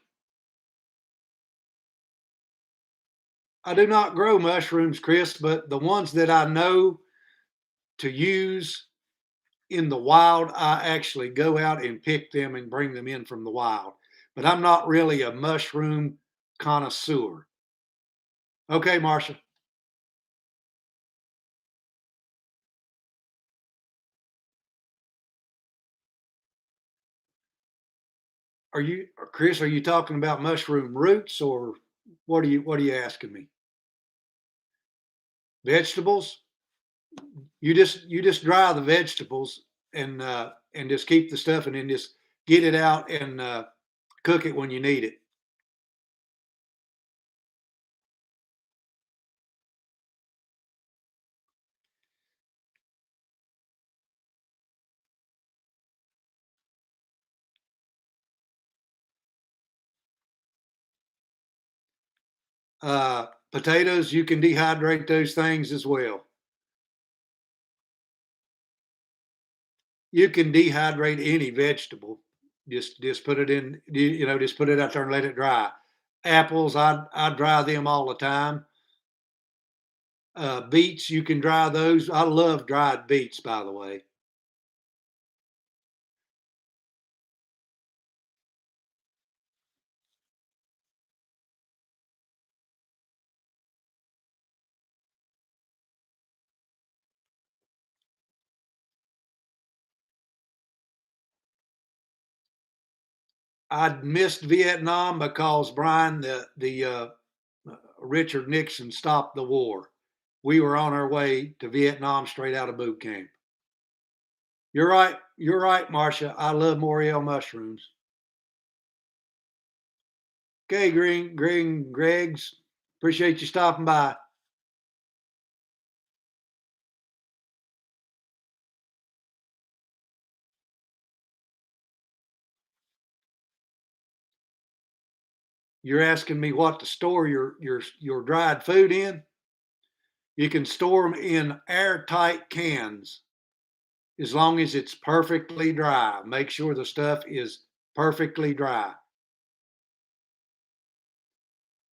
I do not grow mushrooms, Chris, but the ones that I know to use in the wild, I actually go out and pick them and bring them in from the wild. But I'm not really a mushroom connoisseur. Okay, Marcia. Chris, are you talking about mushroom roots or what are you asking me? Vegetables? You just dry the vegetables and just keep the stuff and then just get it out and cook it when you need it. Potatoes, you can dehydrate those things as well. You can dehydrate any vegetable. Just put it in, just put it out there and let it dry. Apples, I dry them all the time. Beets, you can dry those. I love dried beets, by the way. I missed Vietnam because Brian, the Richard Nixon stopped the war. We were on our way to Vietnam straight out of boot camp. You're right. You're right, Marcia. I love Moriel mushrooms. Okay, Green Greg's. Appreciate you stopping by. You're asking me what to store your dried food in. You can store them in airtight cans as long as it's perfectly dry. Make sure the stuff is perfectly dry.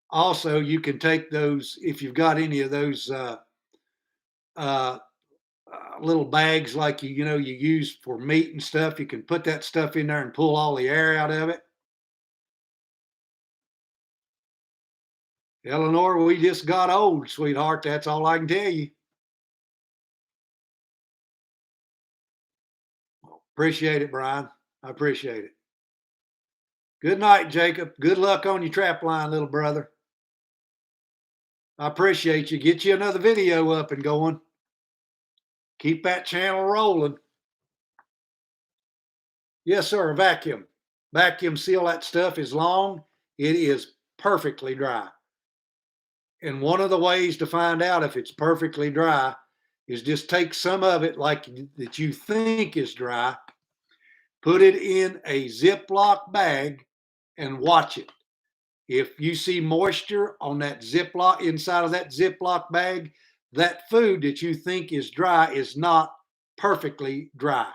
Also, you can take those if you've got any of those uh, little bags like you use for meat and stuff. You can put that stuff in there and pull all the air out of it. Eleanor, we just got old, sweetheart. That's all I can tell you. Appreciate it, Brian. I appreciate it. Good night, Jacob. Good luck on your trap line, little brother. I appreciate you. Get you another video up and going. Keep that channel rolling. Yes, sir. Vacuum. Vacuum seal that stuff as long. It is perfectly dry. And one of the ways to find out if it's perfectly dry is just take some of it like that you think is dry, put it in a Ziploc bag and watch it. If you see moisture on that Ziploc inside of that Ziploc bag, that food that you think is dry is not perfectly dry.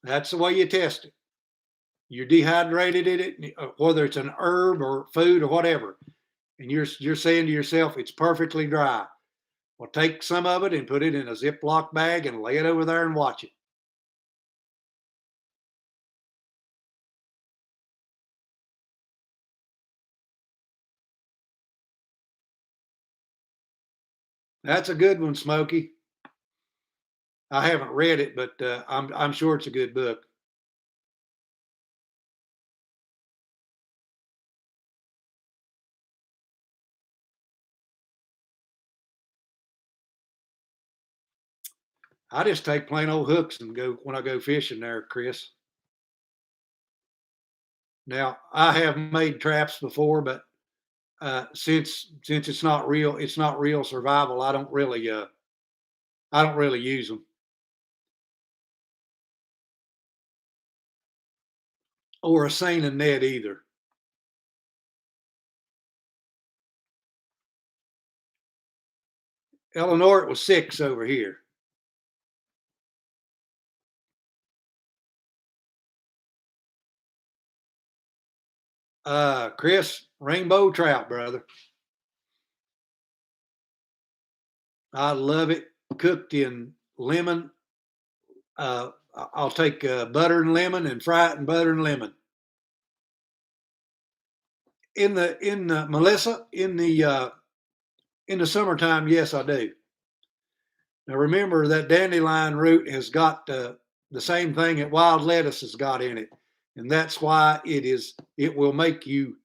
That's the way you test it. You dehydrated it, whether it's an herb or food or whatever, and you're saying to yourself, it's perfectly dry. Well, take some of it and put it in a Ziploc bag and lay it over there and watch it. That's a good one, Smokey. I haven't read it, but I'm sure it's a good book. I just take plain old hooks and go when I go fishing there, Chris. Now I have made traps before, but since it's not real survival. I don't really use them. Or a seine and net either. Eleanor, it was 6 over here. Chris, rainbow trout, brother. I love it. Cooked in lemon. I'll take butter and lemon and fry it in butter and lemon. In the Melissa in the summertime, yes, I do. Now remember that dandelion root has got the same thing that wild lettuce has got in it, and that's why it will make you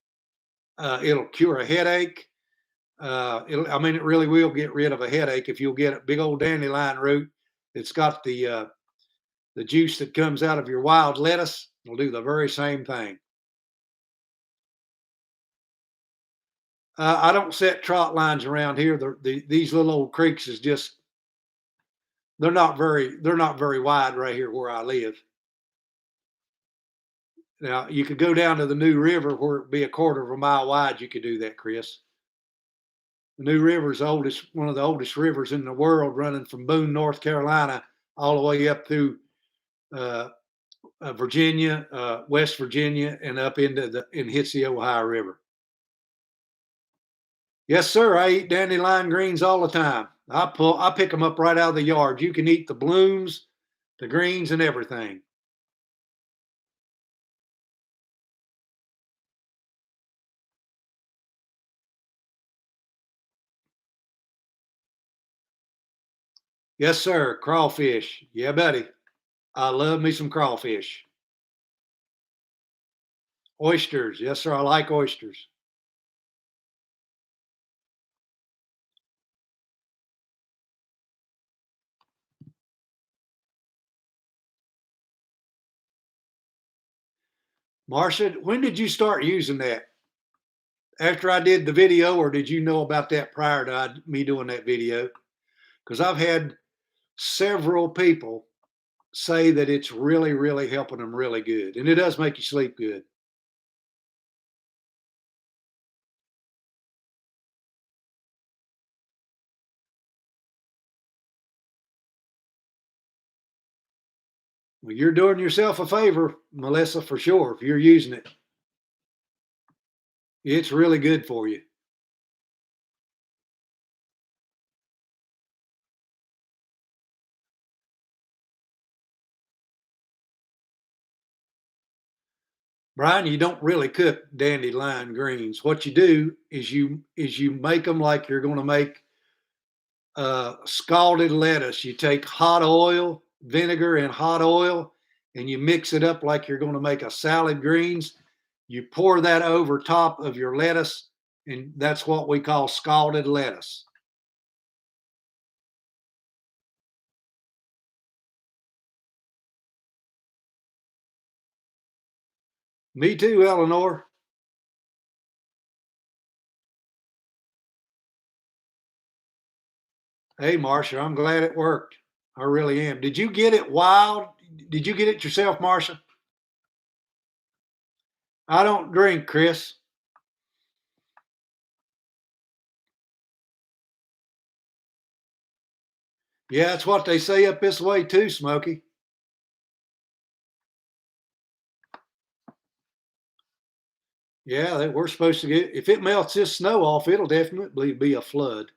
it'll cure a headache. I mean, it really will get rid of a headache if you'll get a big old dandelion root that's got the juice that comes out of your wild lettuce. It'll do the very same thing. I don't set trot lines around here. These little old creeks is just they're not very wide right here where I live. Now you could go down to the New River where it'd be a quarter of a mile wide. You could do that, Chris. The New River is one of the oldest rivers in the world, running from Boone, North Carolina, all the way up through uh, Virginia, West Virginia, and up and hits the Ohio River. Yes, sir. I eat dandelion greens all the time. I pick them up right out of the yard. You can eat the blooms, the greens, and everything. Yes, sir. Crawfish. Yeah, buddy. I love me some crawfish. Oysters. Yes, sir. I like oysters. Marcia, when did you start using that? After I did the video, or did you know about that prior to me doing that video? Because I've had several people say that it's really, really helping them really good. And it does make you sleep good. Well, you're doing yourself a favor, Melissa, for sure, if you're using it. It's really good for you. Brian, you don't really cook dandelion greens. What you do is you make them like you're going to make scalded lettuce. You take hot oil, vinegar, and hot oil, and you mix it up like you're going to make a salad greens. You pour that over top of your lettuce, and that's what we call scalded lettuce. Me too, Eleanor. Hey, Marcia, I'm glad it worked. I really am. Did you get it wild? Did you get it yourself, Marcia? I don't drink, Chris. Yeah, that's what they say up this way too, Smokey. Yeah, we're supposed to get, if it melts this snow off, it'll definitely be a flood.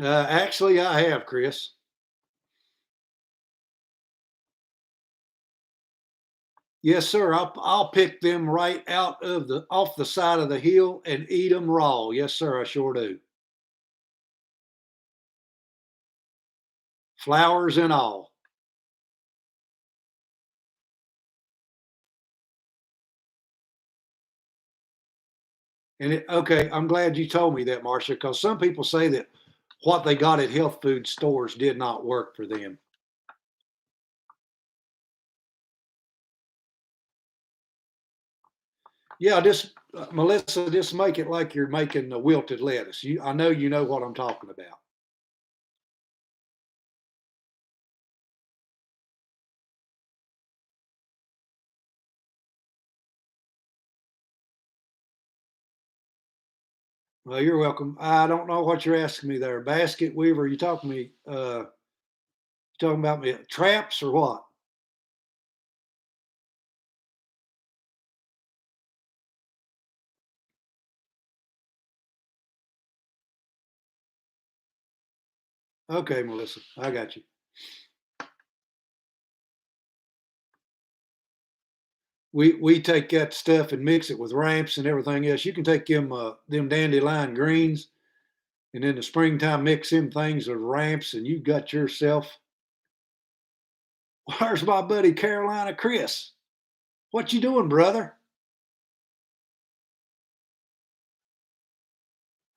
Actually, I have, Chris. Yes, sir. I'll pick them right out of the off the side of the hill and eat them raw. Yes, sir. I sure do. Flowers and all. And okay, I'm glad you told me that, Marcia, because some people say that what they got at health food stores did not work for them. Yeah, just Melissa, just make it like you're making a wilted lettuce. I know you know what I'm talking about. Well, you're welcome. I don't know what you're asking me there. Basket weaver, you talking me? Talking about me traps or what? Okay, Melissa, I got you. We take that stuff and mix it with ramps and everything else. You can take them dandelion greens and in the springtime mix them things with ramps and you got yourself. Where's my buddy Carolina Chris? What you doing, brother?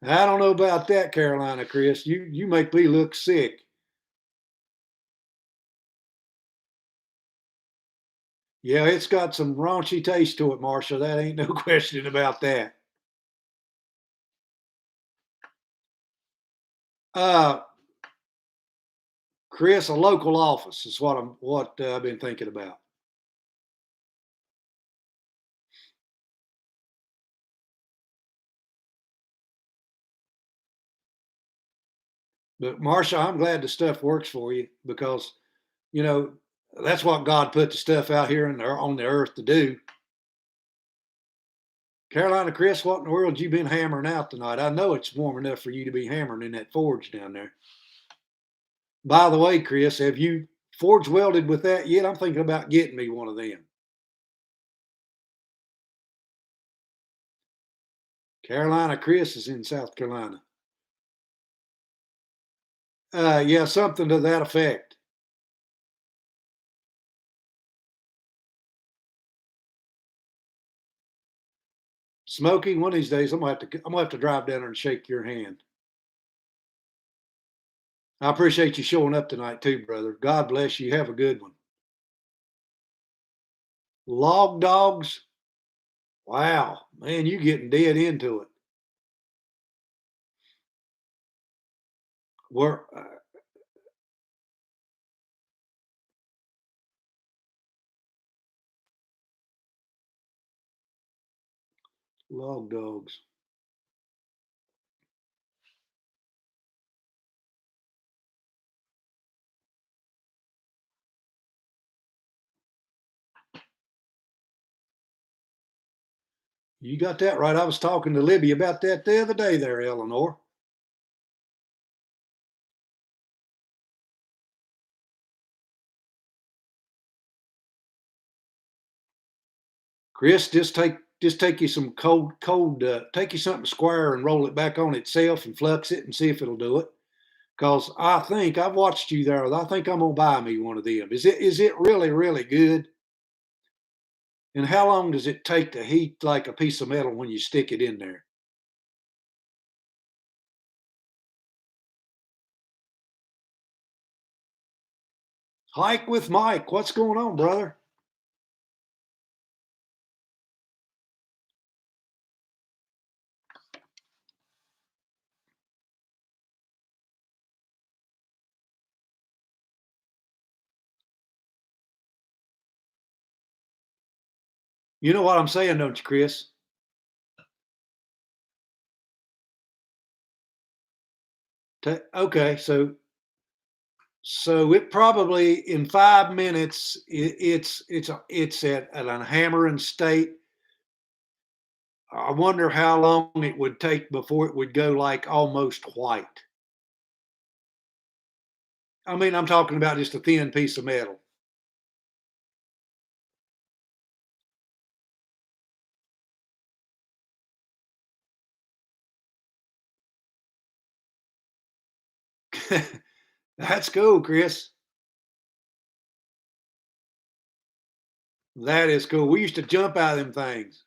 I don't know about that, Carolina Chris. You make me look sick. Yeah, it's got some raunchy taste to it, Marsha. That ain't no question about that. Uh, Chris, a local office is what I've been thinking about. But Marsha, I'm glad the stuff works for you because you know that's what God put the stuff out here on the earth to do. Carolina Chris, what in the world you been hammering out tonight? I know it's warm enough for you to be hammering in that forge down there. By the way, Chris, have you forge welded with that yet? I'm thinking about getting me one of them. Carolina Chris is in South Carolina. Yeah, something to that effect. Smokey, one of these days I'm gonna have to drive down there and shake your hand. I appreciate you showing up tonight too, brother. God bless you. Have a good one. Log dogs. Wow, man, you getting dead into it. We're log dogs. You got that right. I was talking to Libby about that the other day there, Eleanor. Chris, just take you some cold take you something square and roll it back on itself and flux it and see if it'll do it. Cause I think I've watched you there. I think I'm gonna buy me one of them. Is it really, really good? And how long does it take to heat like a piece of metal when you stick it in there? Hike with Mike. What's going on, brother? You know what I'm saying, don't you, Chris? Okay, so it probably in 5 minutes it's at a hammering state. I wonder how long it would take before it would go like almost white. I mean, I'm talking about just a thin piece of metal. That's cool, Chris. That is cool. We used to jump out of them things.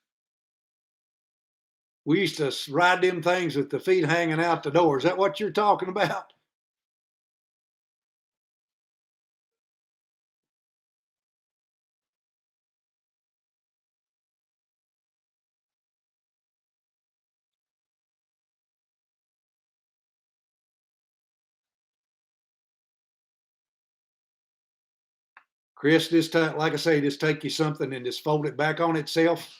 We used to ride them things with the feet hanging out the door. Is that what you're talking about? Chris, just like I say, just take you something and just fold it back on itself.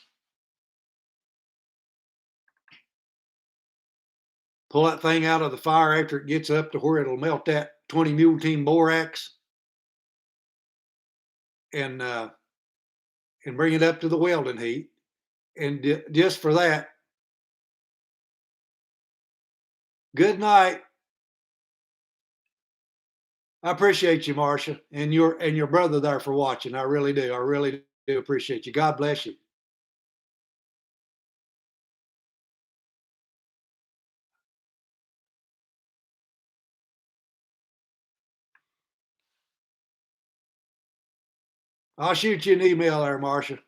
Pull that thing out of the fire after it gets up to where it'll melt that 20 mule team borax, and uh, and bring it up to the welding heat. And just for that, good night. I appreciate you, Marcia, and your brother there for watching. I really do. I really do appreciate you. God bless you. I'll shoot you an email there, Marcia.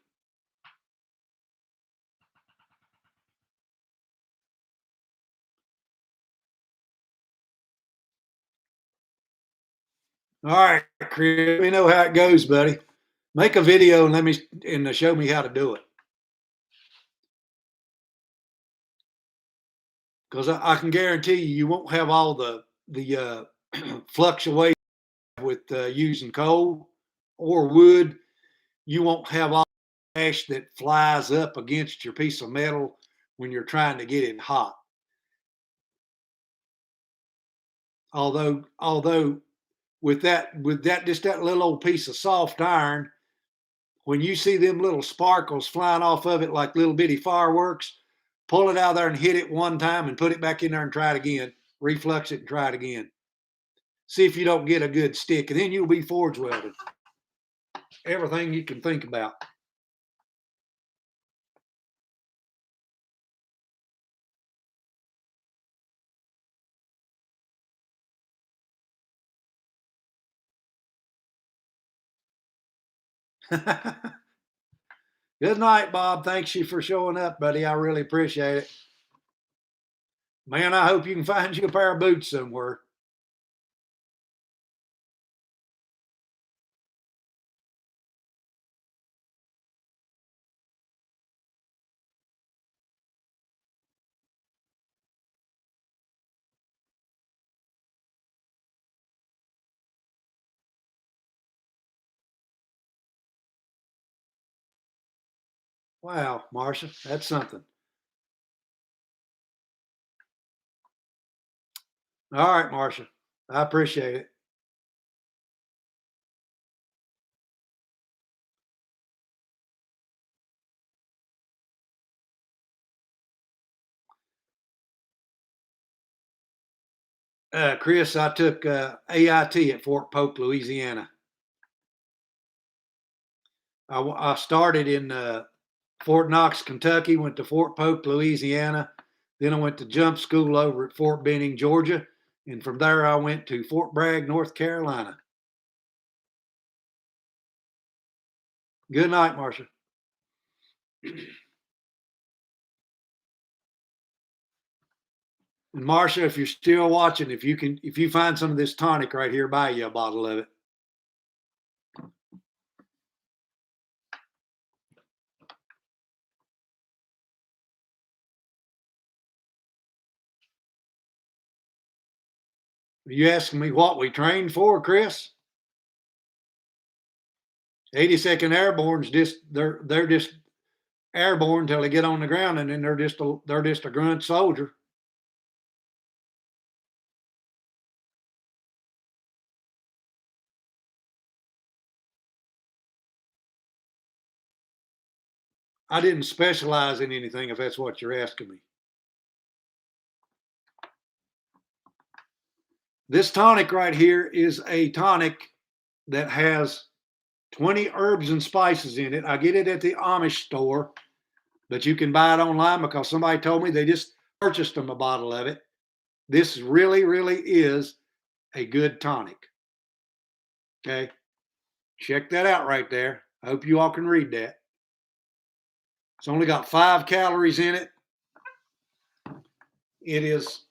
All right, Chris. Let me know how it goes, buddy. Make a video and let me and show me how to do it. Because I can guarantee you won't have all the fluctuation with using coal or wood. You won't have all the ash that flies up against your piece of metal when you're trying to get it hot. Although with that just that little old piece of soft iron, when you see them little sparkles flying off of it like little bitty fireworks, pull it out of there and hit it one time and put it back in there and try it again. Reflux it and try it again. See if you don't get a good stick, and then you'll be forge welding. Everything you can think about. Good night, Bob. Thanks you for showing up, buddy. I really appreciate it. Man, I hope you can find you a pair of boots somewhere. Wow, Marcia, that's something. All right, Marcia. I appreciate it. Chris, I took AIT at Fort Polk, Louisiana. I started in Fort Knox, Kentucky, went to Fort Polk, Louisiana. Then I went to jump school over at Fort Benning, Georgia. And from there, I went to Fort Bragg, North Carolina. Good night, Marcia. And Marcia, if you're still watching, if you find some of this tonic right here, buy you a bottle of it. Are you asking me what we trained for, Chris? 82nd Airborne's just they're just airborne until they get on the ground, and then they're just a grunt soldier. I didn't specialize in anything, if that's what you're asking me. This tonic right here is a tonic that has 20 herbs and spices in it. I get it at the Amish store, but you can buy it online because somebody told me they just purchased them a bottle of it. This really, really is a good tonic. Okay. Check that out right there. I hope you all can read that. It's only got 5 calories in it. It is,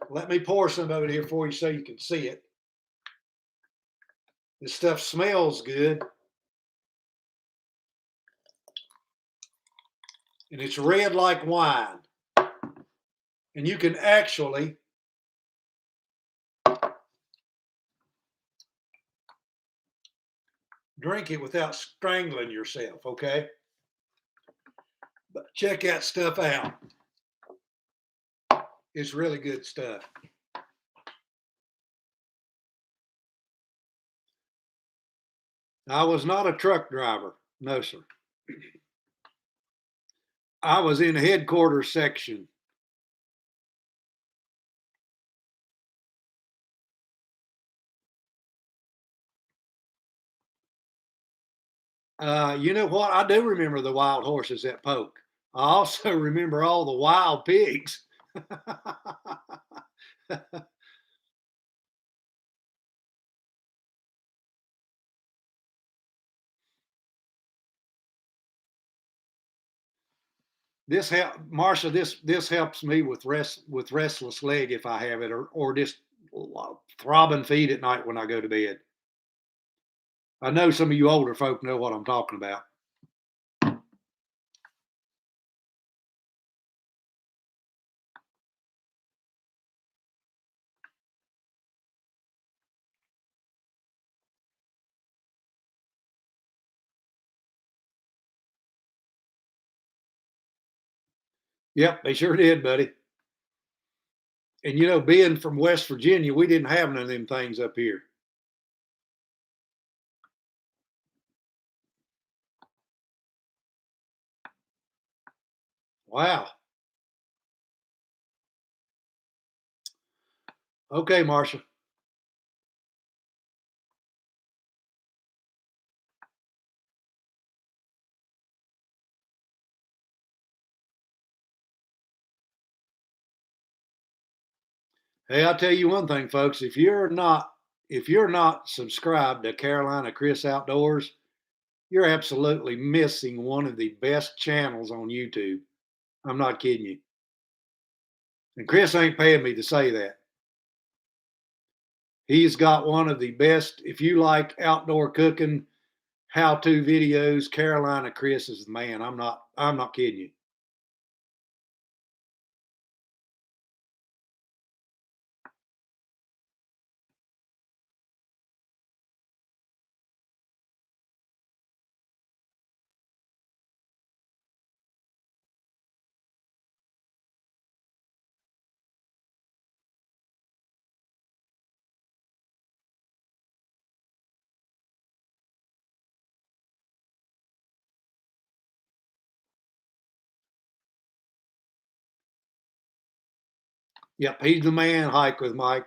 let me pour some of it here for you so you can see it. This stuff smells good. And it's red like wine. And you can actually drink it without strangling yourself, okay? But check that stuff out. It's really good stuff. I was not a truck driver. No, sir. I was in the headquarters section. You know what? I do remember the wild horses at Polk. I also remember all the wild pigs. This help, Marsha. This helps me with restless leg if I have it, or just throbbing feet at night when I go to bed. I know some of you older folk know what I'm talking about. Yep, they sure did, buddy. And you know, being from West Virginia, we didn't have none of them things up here. Wow. Okay, Marsha. Hey, I'll tell you one thing, folks. If you're not subscribed to Carolina Chris Outdoors, you're absolutely missing one of the best channels on YouTube. I'm not kidding you. And Chris ain't paying me to say that. He's got one of the best, if you like outdoor cooking, how-to videos, Carolina Chris is the man. I'm not kidding you. Yep, he's the man. Hike with Mike.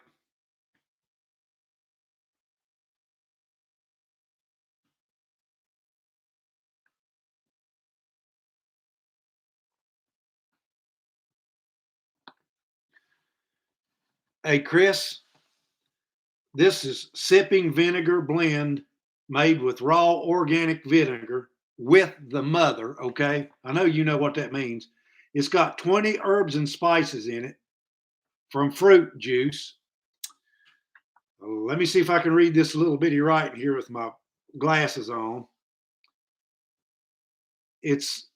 Hey, Chris, this is sipping vinegar blend made with raw organic vinegar with the mother. Okay. I know you know what that means. It's got 20 herbs and spices in it from fruit juice. Let me see if I can read this a little bitty right here with my glasses on. It's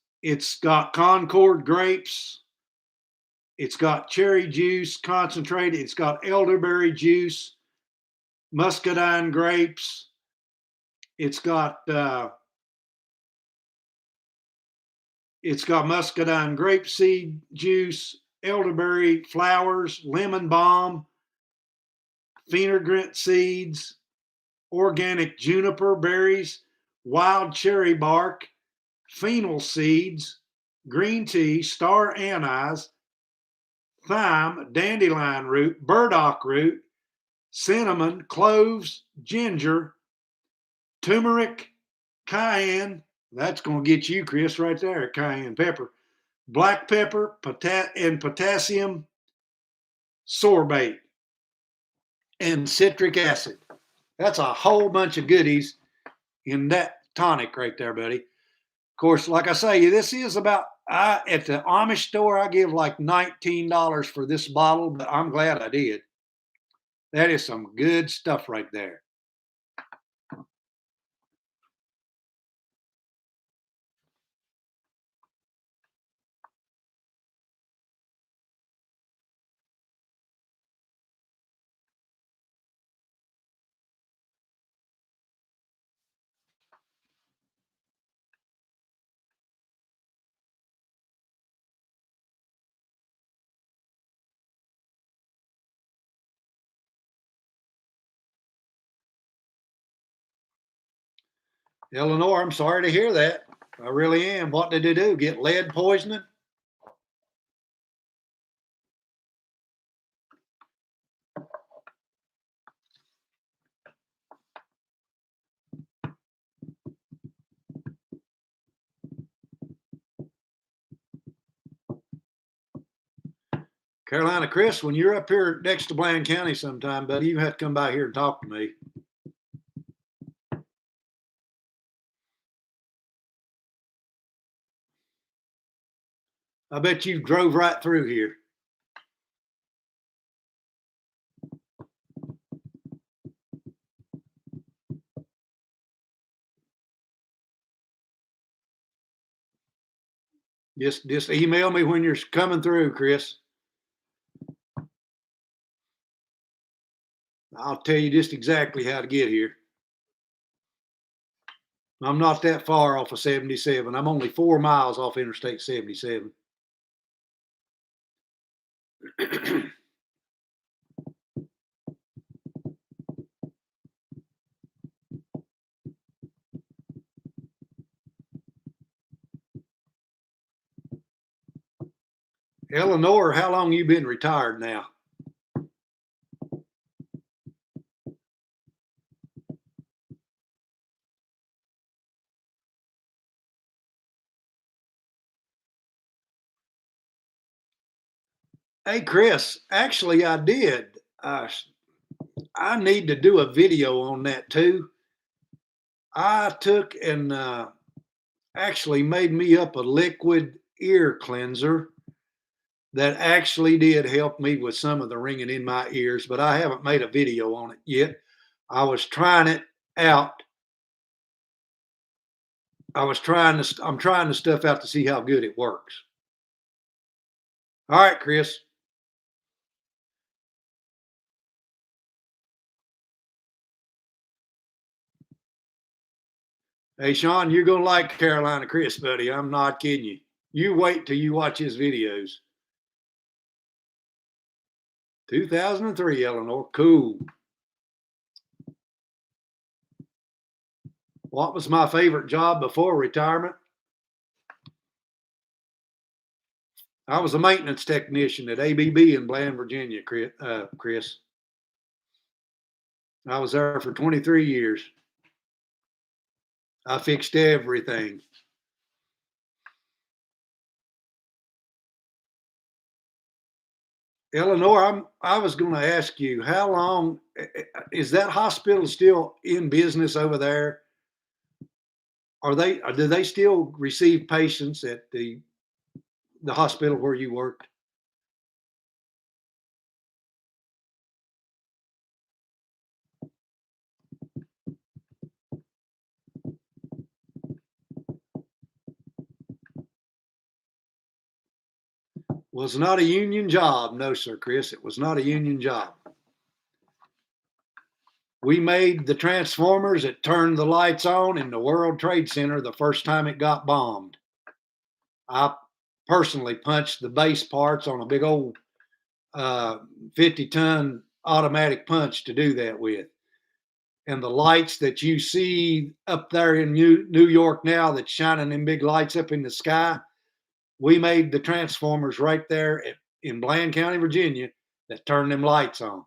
got Concord grapes. It's got cherry juice concentrated. It's got elderberry juice, muscadine grapes. It's got muscadine grapeseed juice, elderberry flowers, lemon balm, fenugreek seeds, organic juniper berries, wild cherry bark, fennel seeds, green tea, star anise, thyme, dandelion root, burdock root, cinnamon, cloves, ginger, turmeric, cayenne. That's going to get you, Chris, right there. Cayenne pepper, black pepper, and potassium sorbate, and citric acid. That's a whole bunch of goodies in that tonic right there, buddy. Of course, like I say, this is about at the Amish store. I give like $19 for this bottle, but I'm glad I did. That is some good stuff right there. Eleanor, I'm sorry to hear that. I really am. What did they do? Get lead poisoning? Carolina Chris, when you're up here next to Bland County sometime, buddy, you have to come by here and talk to me. I bet you drove right through here. Just email me when you're coming through, Chris. I'll tell you just exactly how to get here. I'm not that far off of 77. I'm only 4 miles off Interstate 77. Eleanor, how long you been retired now? Hey, Chris, actually, I did. I need to do a video on that too. I took and actually made me up a liquid ear cleanser that actually did help me with some of the ringing in my ears, but I haven't made a video on it yet. I was trying it out. I'm trying the stuff out to see how good it works. All right, Chris. Hey, Sean, you're going to like Carolina Chris, buddy. I'm not kidding you. You wait till you watch his videos. 2003, Eleanor. Cool. What was my favorite job before retirement? I was a maintenance technician at ABB in Bland, Virginia, Chris. I was there for 23 years. I fixed everything. Eleanor, I was going to ask you, how long is that hospital still in business over there? Do they still receive patients at the hospital where you worked? Was not a union job. No, sir, Chris. It was not a union job. We made the transformers that turned the lights on in the World Trade Center the first time it got bombed. I personally punched the base parts on a big old 50-ton automatic punch to do that with. And the lights that you see up there in New York now that's shining them big lights up in the sky, we made the transformers right there in Bland County, Virginia, that turned them lights on.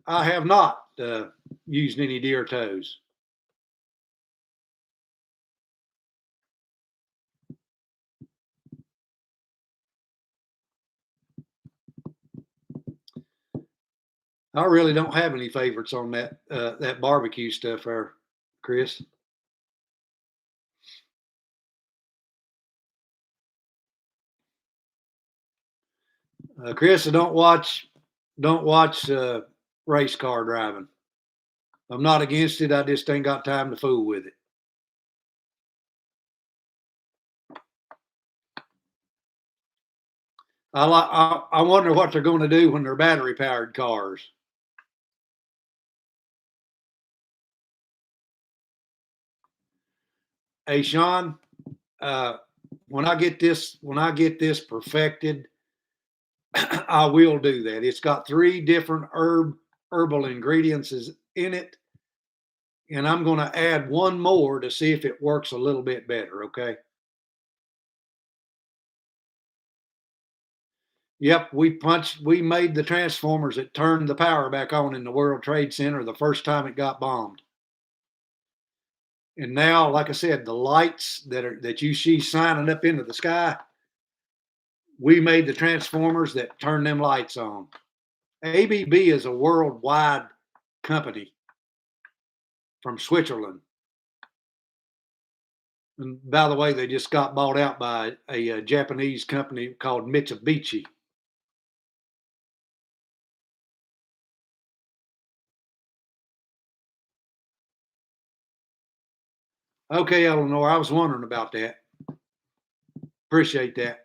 I have not used any deer toes. I really don't have any favorites on that barbecue stuff there, Chris. Chris, I don't watch race car driving. I'm not against it. I just ain't got time to fool with it. I wonder what they're going to do when they're battery powered cars. Hey, Sean, uh, when I get this perfected, I will do that. It's got three different herbal ingredients in it, and I'm going to add one more to see if it works a little bit better. Okay. Yep, we made the transformers that turned the power back on in the World Trade Center the first time it got bombed. And now, like I said, the lights that you see shining up into the sky, we made the transformers that turn them lights on. ABB is a worldwide company from Switzerland. And by the way, they just got bought out by a Japanese company called Mitsubishi. Okay, Eleanor, I was wondering about that. Appreciate that.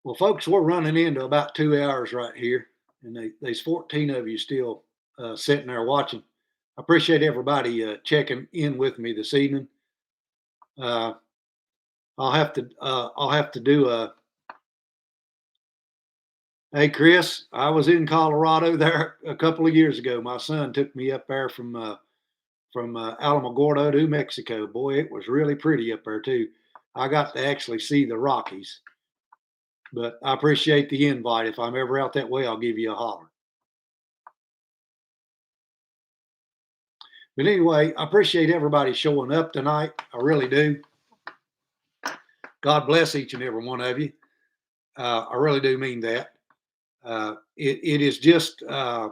Well, folks, we're running into about 2 hours right here, and there's 14 of you still sitting there watching. I appreciate everybody checking in with me this evening. Uh, I'll have to do a. Hey, Chris, I was in Colorado there a couple of years ago. My son took me up there from Alamogordo to Mexico. Boy, it was really pretty up there too. I got to actually see the Rockies. But I appreciate the invite. If I'm ever out that way, I'll give you a holler. But anyway, I appreciate everybody showing up tonight. I really do. God bless each and every one of you. I really do mean that. It is just and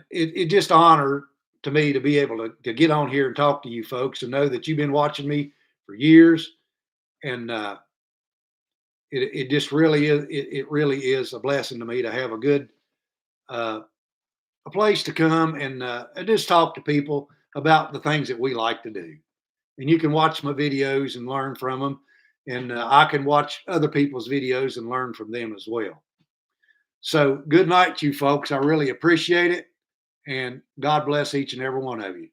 it just honor to me to be able to get on here and talk to you folks and know that you've been watching me for years, and it just really is it really is a blessing to me to have uh, a place to come and just talk to people about the things that we like to do. And you can watch my videos and learn from them, and I can watch other people's videos and learn from them as well. So good night, you folks. I really appreciate it, and God bless each and every one of you.